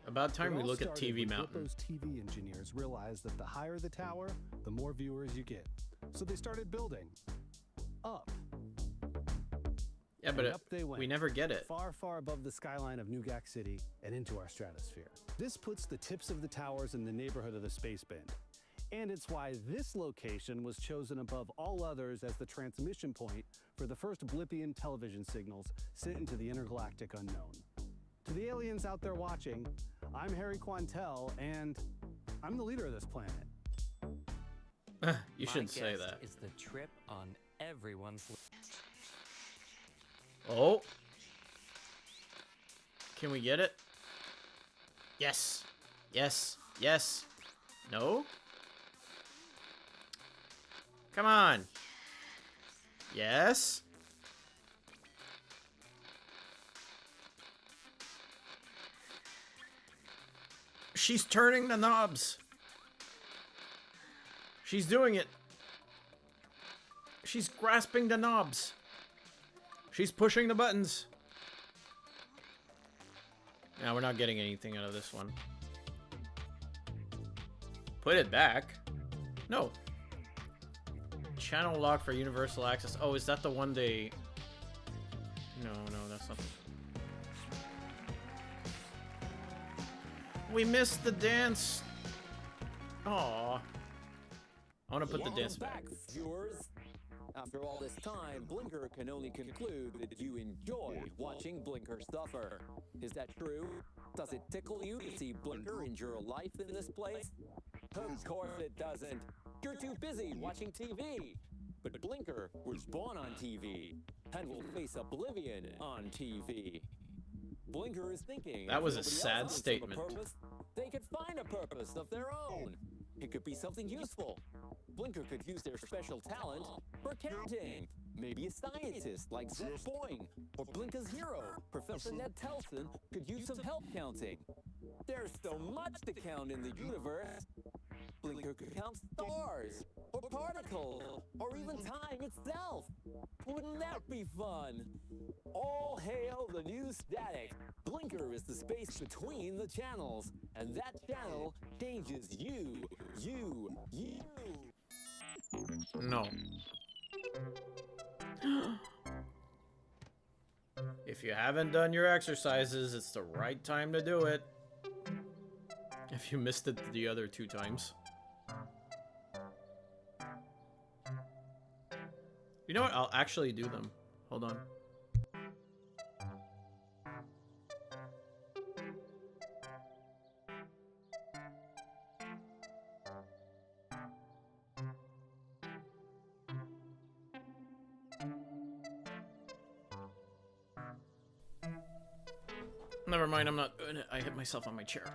About time we It all look at started TV when Mountain. BLIPPO's TV engineers realized that the higher the tower, the more viewers you get. So they started building up. Yeah, And but up they went, we never get it. Far, far above the skyline of New Gack City and into our stratosphere. This puts the tips of the towers in the neighborhood of the Space Bend. And it's why this location was chosen above all others as the transmission point for the first Blippian television signals sent into the intergalactic unknown. To the aliens out there watching, I'm Harry Quantel, and I'm the leader of this planet. You shouldn't say that. It's the trip on everyone's list. Oh. Can we get it? Yes. Yes. Yes. No? Come on. Yes. She's turning the knobs. She's doing it. She's grasping the knobs. She's pushing the buttons. Now we're not getting anything out of this one. Put it back. No. Channel lock for universal access. Oh, is that the one they... No, that's not... We missed the dance. Aww. I want to put the dance back. Viewers. After all this time, Blinker can only conclude that you enjoy watching Blinker suffer. Is that true? Does it tickle you to see Blinker endure life in this place? Of course it doesn't. You're too busy watching TV. But Blinker was born on TV and will face oblivion on TV. Blinker is thinking. That was a if nobody sad else thinks of a statement. purpose, they could find a purpose of their own. It could be something useful. Blinker could use their special talent for counting. Maybe a scientist like Zeph Boing or Blinker's hero, Professor Ned Telson, could use some help counting. There's so much to count in the universe. Blinker could count stars, or particles, or even time itself. Wouldn't that be fun? All hail the new static. Blinker is the space between the channels, and that channel changes you. No. If you haven't done your exercises, it's the right time to do it. If you missed it the other 2 times. You know what? I'll actually do them. Hold on. Never mind, I'm not doing it. I hit myself on my chair.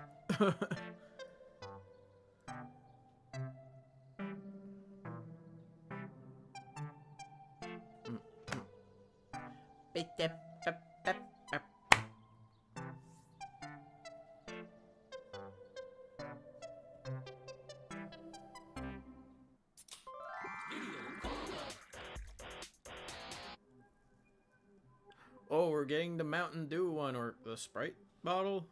Oh, we're getting the Mountain Dew one or the Sprite bottle.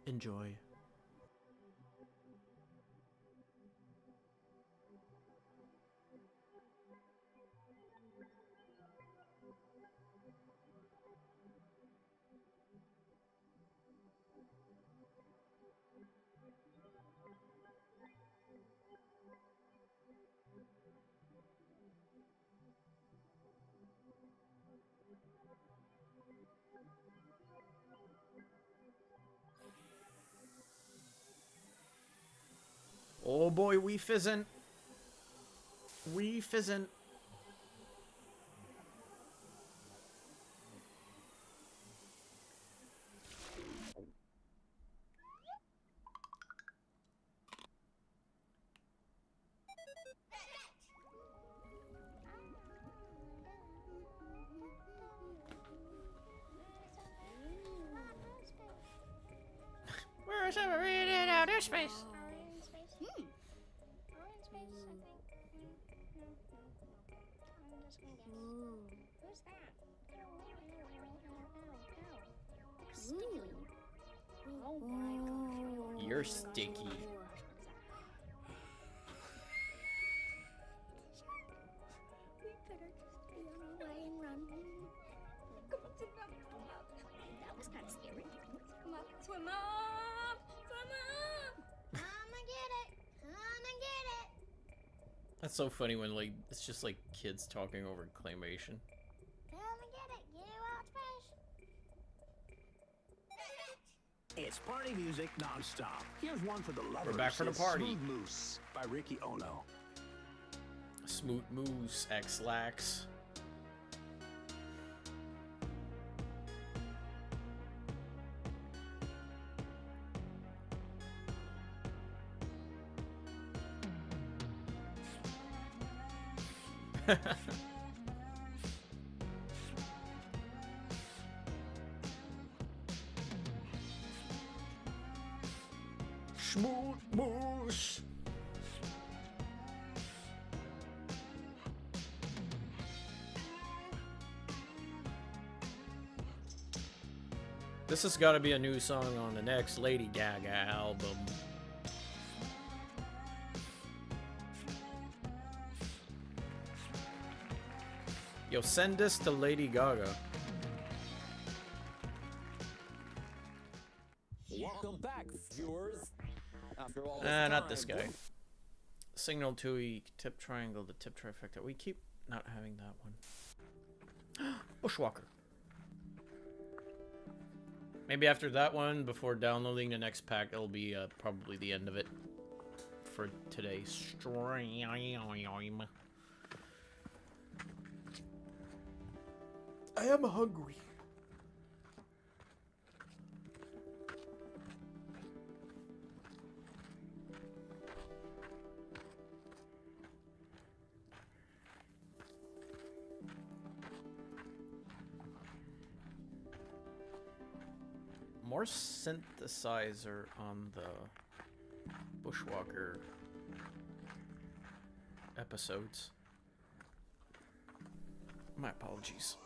Enjoy. Oh boy, we fizzin'. We fizzin'. We're separated in outer space. You're sticky. That was kind of scary. Come on, swim up! Swim up! Come and get it! Come and get it! That's so funny when like it's just like kids talking over claymation. Come and get it! You watch fish! It's party music non-stop. Here's one for the lovers. We're back for the It's party. Smooth Moose by Ricky Ono. Smooth Moose X Lax. Smooth Moose. This has got to be a new song on the next Lady Gaga album. Yo, send this to Lady Gaga. Welcome back, viewers. Not this guy. Signal TUI, tip triangle, the tip trifecta. We keep not having that one. Bushwalker. Maybe after that one, before downloading the next pack, it'll be probably the end of it for today's stream. I am hungry. More synthesizer on the Bushwalker episodes. My apologies.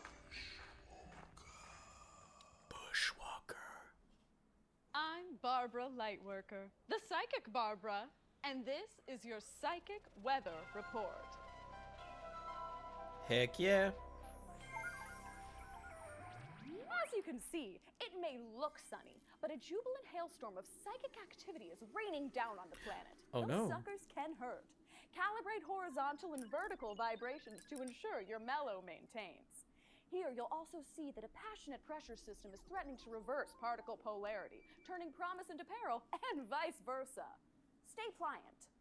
Bushwalker. I'm Barbara Lightworker, the psychic Barbara, and this is your psychic weather report. Heck yeah. As you can see, it may look sunny, but a jubilant hailstorm of psychic activity is raining down on the planet. Oh, Those no. suckers can hurt. Calibrate horizontal and vertical vibrations to ensure your mellow maintains. Here, you'll also see that a passionate pressure system is threatening to reverse particle polarity, turning promise into peril, and vice versa. Stay pliant.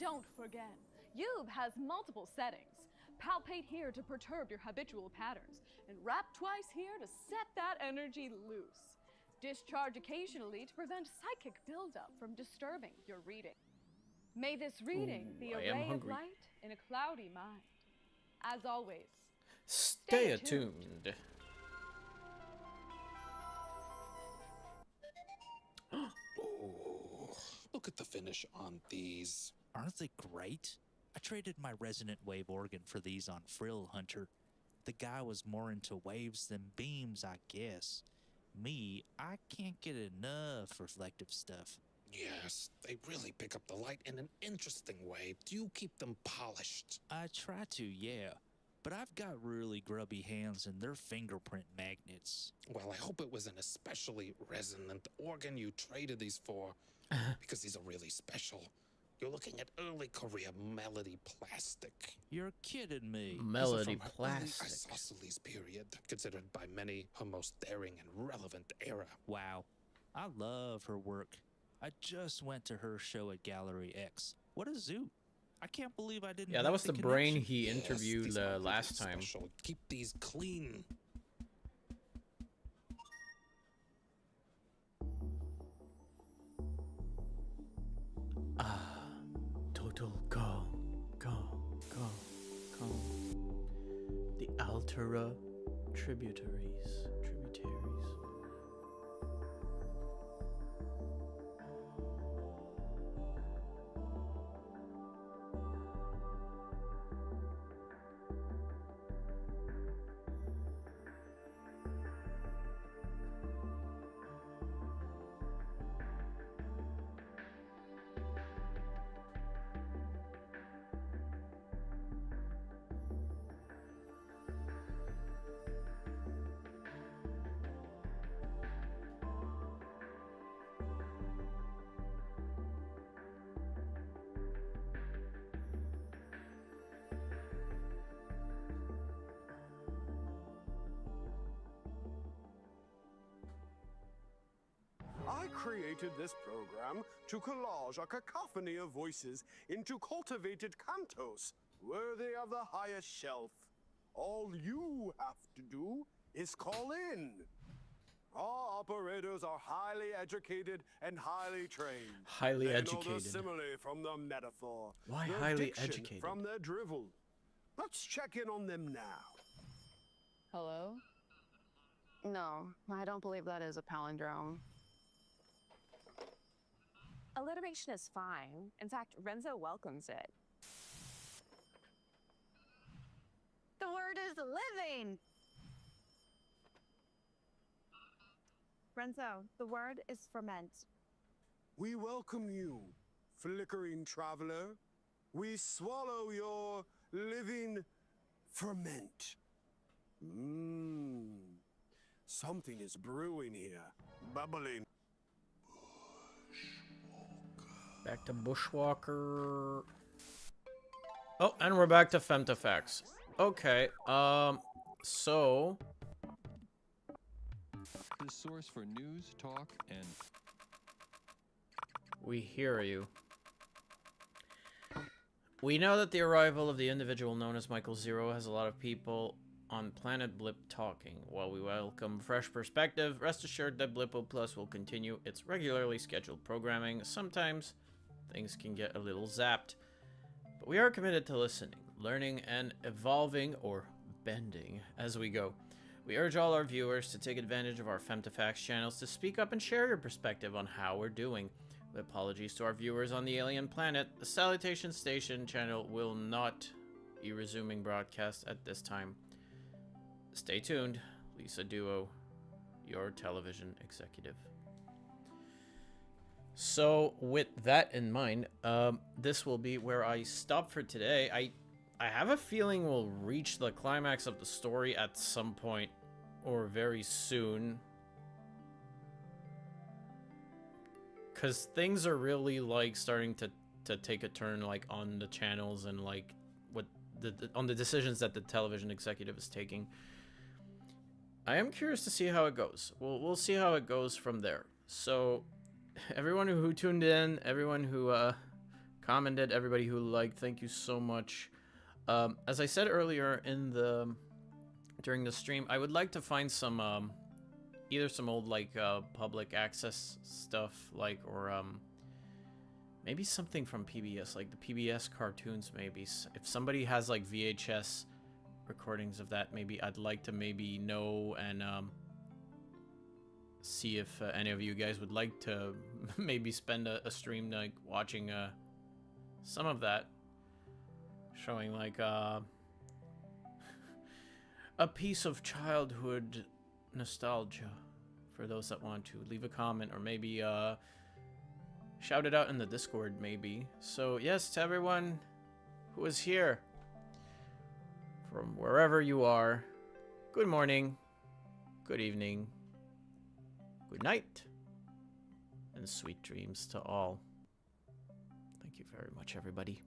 Don't forget, Youb has multiple settings. Palpate here to perturb your habitual patterns, and wrap twice here to set that energy loose. Discharge occasionally to prevent psychic buildup from disturbing your reading. May this reading be a ray of light in a cloudy mind. As always, Stay attuned. Oh, look at the finish on these. Aren't they great? I traded my resonant wave organ for these on Frill Hunter. The guy was more into waves than beams, I guess. Me, I can't get enough reflective stuff. Yes, they really pick up the light in an interesting way. Do you keep them polished? I try to, yeah. But I've got really grubby hands and they're fingerprint magnets. Well, I hope it was an especially resonant organ you traded these for, because these are really special. You're looking at early career Melody Plastic. You're kidding me. Melody These are from her Plastic. early isosceles period, considered by many her most daring and relevant era. Wow. I love her work. I just went to her show at Gallery X. What a zoo. I can't believe I didn't Yeah, that make was the connection. brain he interviewed these are last really time. special. Keep these clean. Total calm. The Altera tributaries. I created this program to collage a cacophony of voices into cultivated cantos worthy of the highest shelf. All you have to do is call in. Our operators are highly educated and highly trained. Highly they know educated. the simile from the metaphor. Why the highly diction educated? from their drivel. Let's check in on them now. hello? No, I don't believe that is a palindrome. Alliteration is fine. In fact, Renzo welcomes it. The word is living. Renzo, the word is ferment. We welcome you, flickering traveler. We swallow your living ferment. Something is brewing here, bubbling. Back to Bushwalker. Oh, and we're back to Femtofacts. Okay, so... The source for news, talk, and... We hear you. We know that the arrival of the individual known as Michael Zero has a lot of people on Planet Blip talking. While we welcome fresh perspective, rest assured that BLIPPO Plus will continue its regularly scheduled programming. Sometimes things can get a little zapped, but we are committed to listening, learning, and evolving, or bending, as we go. We urge all our viewers to take advantage of our Femtofacts channels to speak up and share your perspective on how we're doing. With apologies to our viewers on the alien planet, the Salutation Station channel will not be resuming broadcast at this time. Stay tuned. Lisa Duo, your television executive. So, with that in mind, this will be where I stop for today. I have a feeling we'll reach the climax of the story at some point, or very soon. Because things are really, like, starting to take a turn, like, on the channels and, like, what on the decisions that the television executive is taking. I am curious to see how it goes. We'll see how it goes from there. So, everyone who tuned in, everyone who commented, everybody who liked, thank you so much. As I said earlier during the stream, I would like to find some either some old like public access stuff, like, or maybe something from PBS, like the PBS cartoons. Maybe if somebody has like VHS recordings of that, maybe I'd like to maybe know and see if any of you guys would like to maybe spend a stream like watching some of that, showing like a piece of childhood nostalgia for those that want to leave a comment, or maybe shout it out in the Discord maybe. So yes, to everyone who is here from wherever you are, good morning, good evening, good night, and sweet dreams to all. Thank you very much, everybody.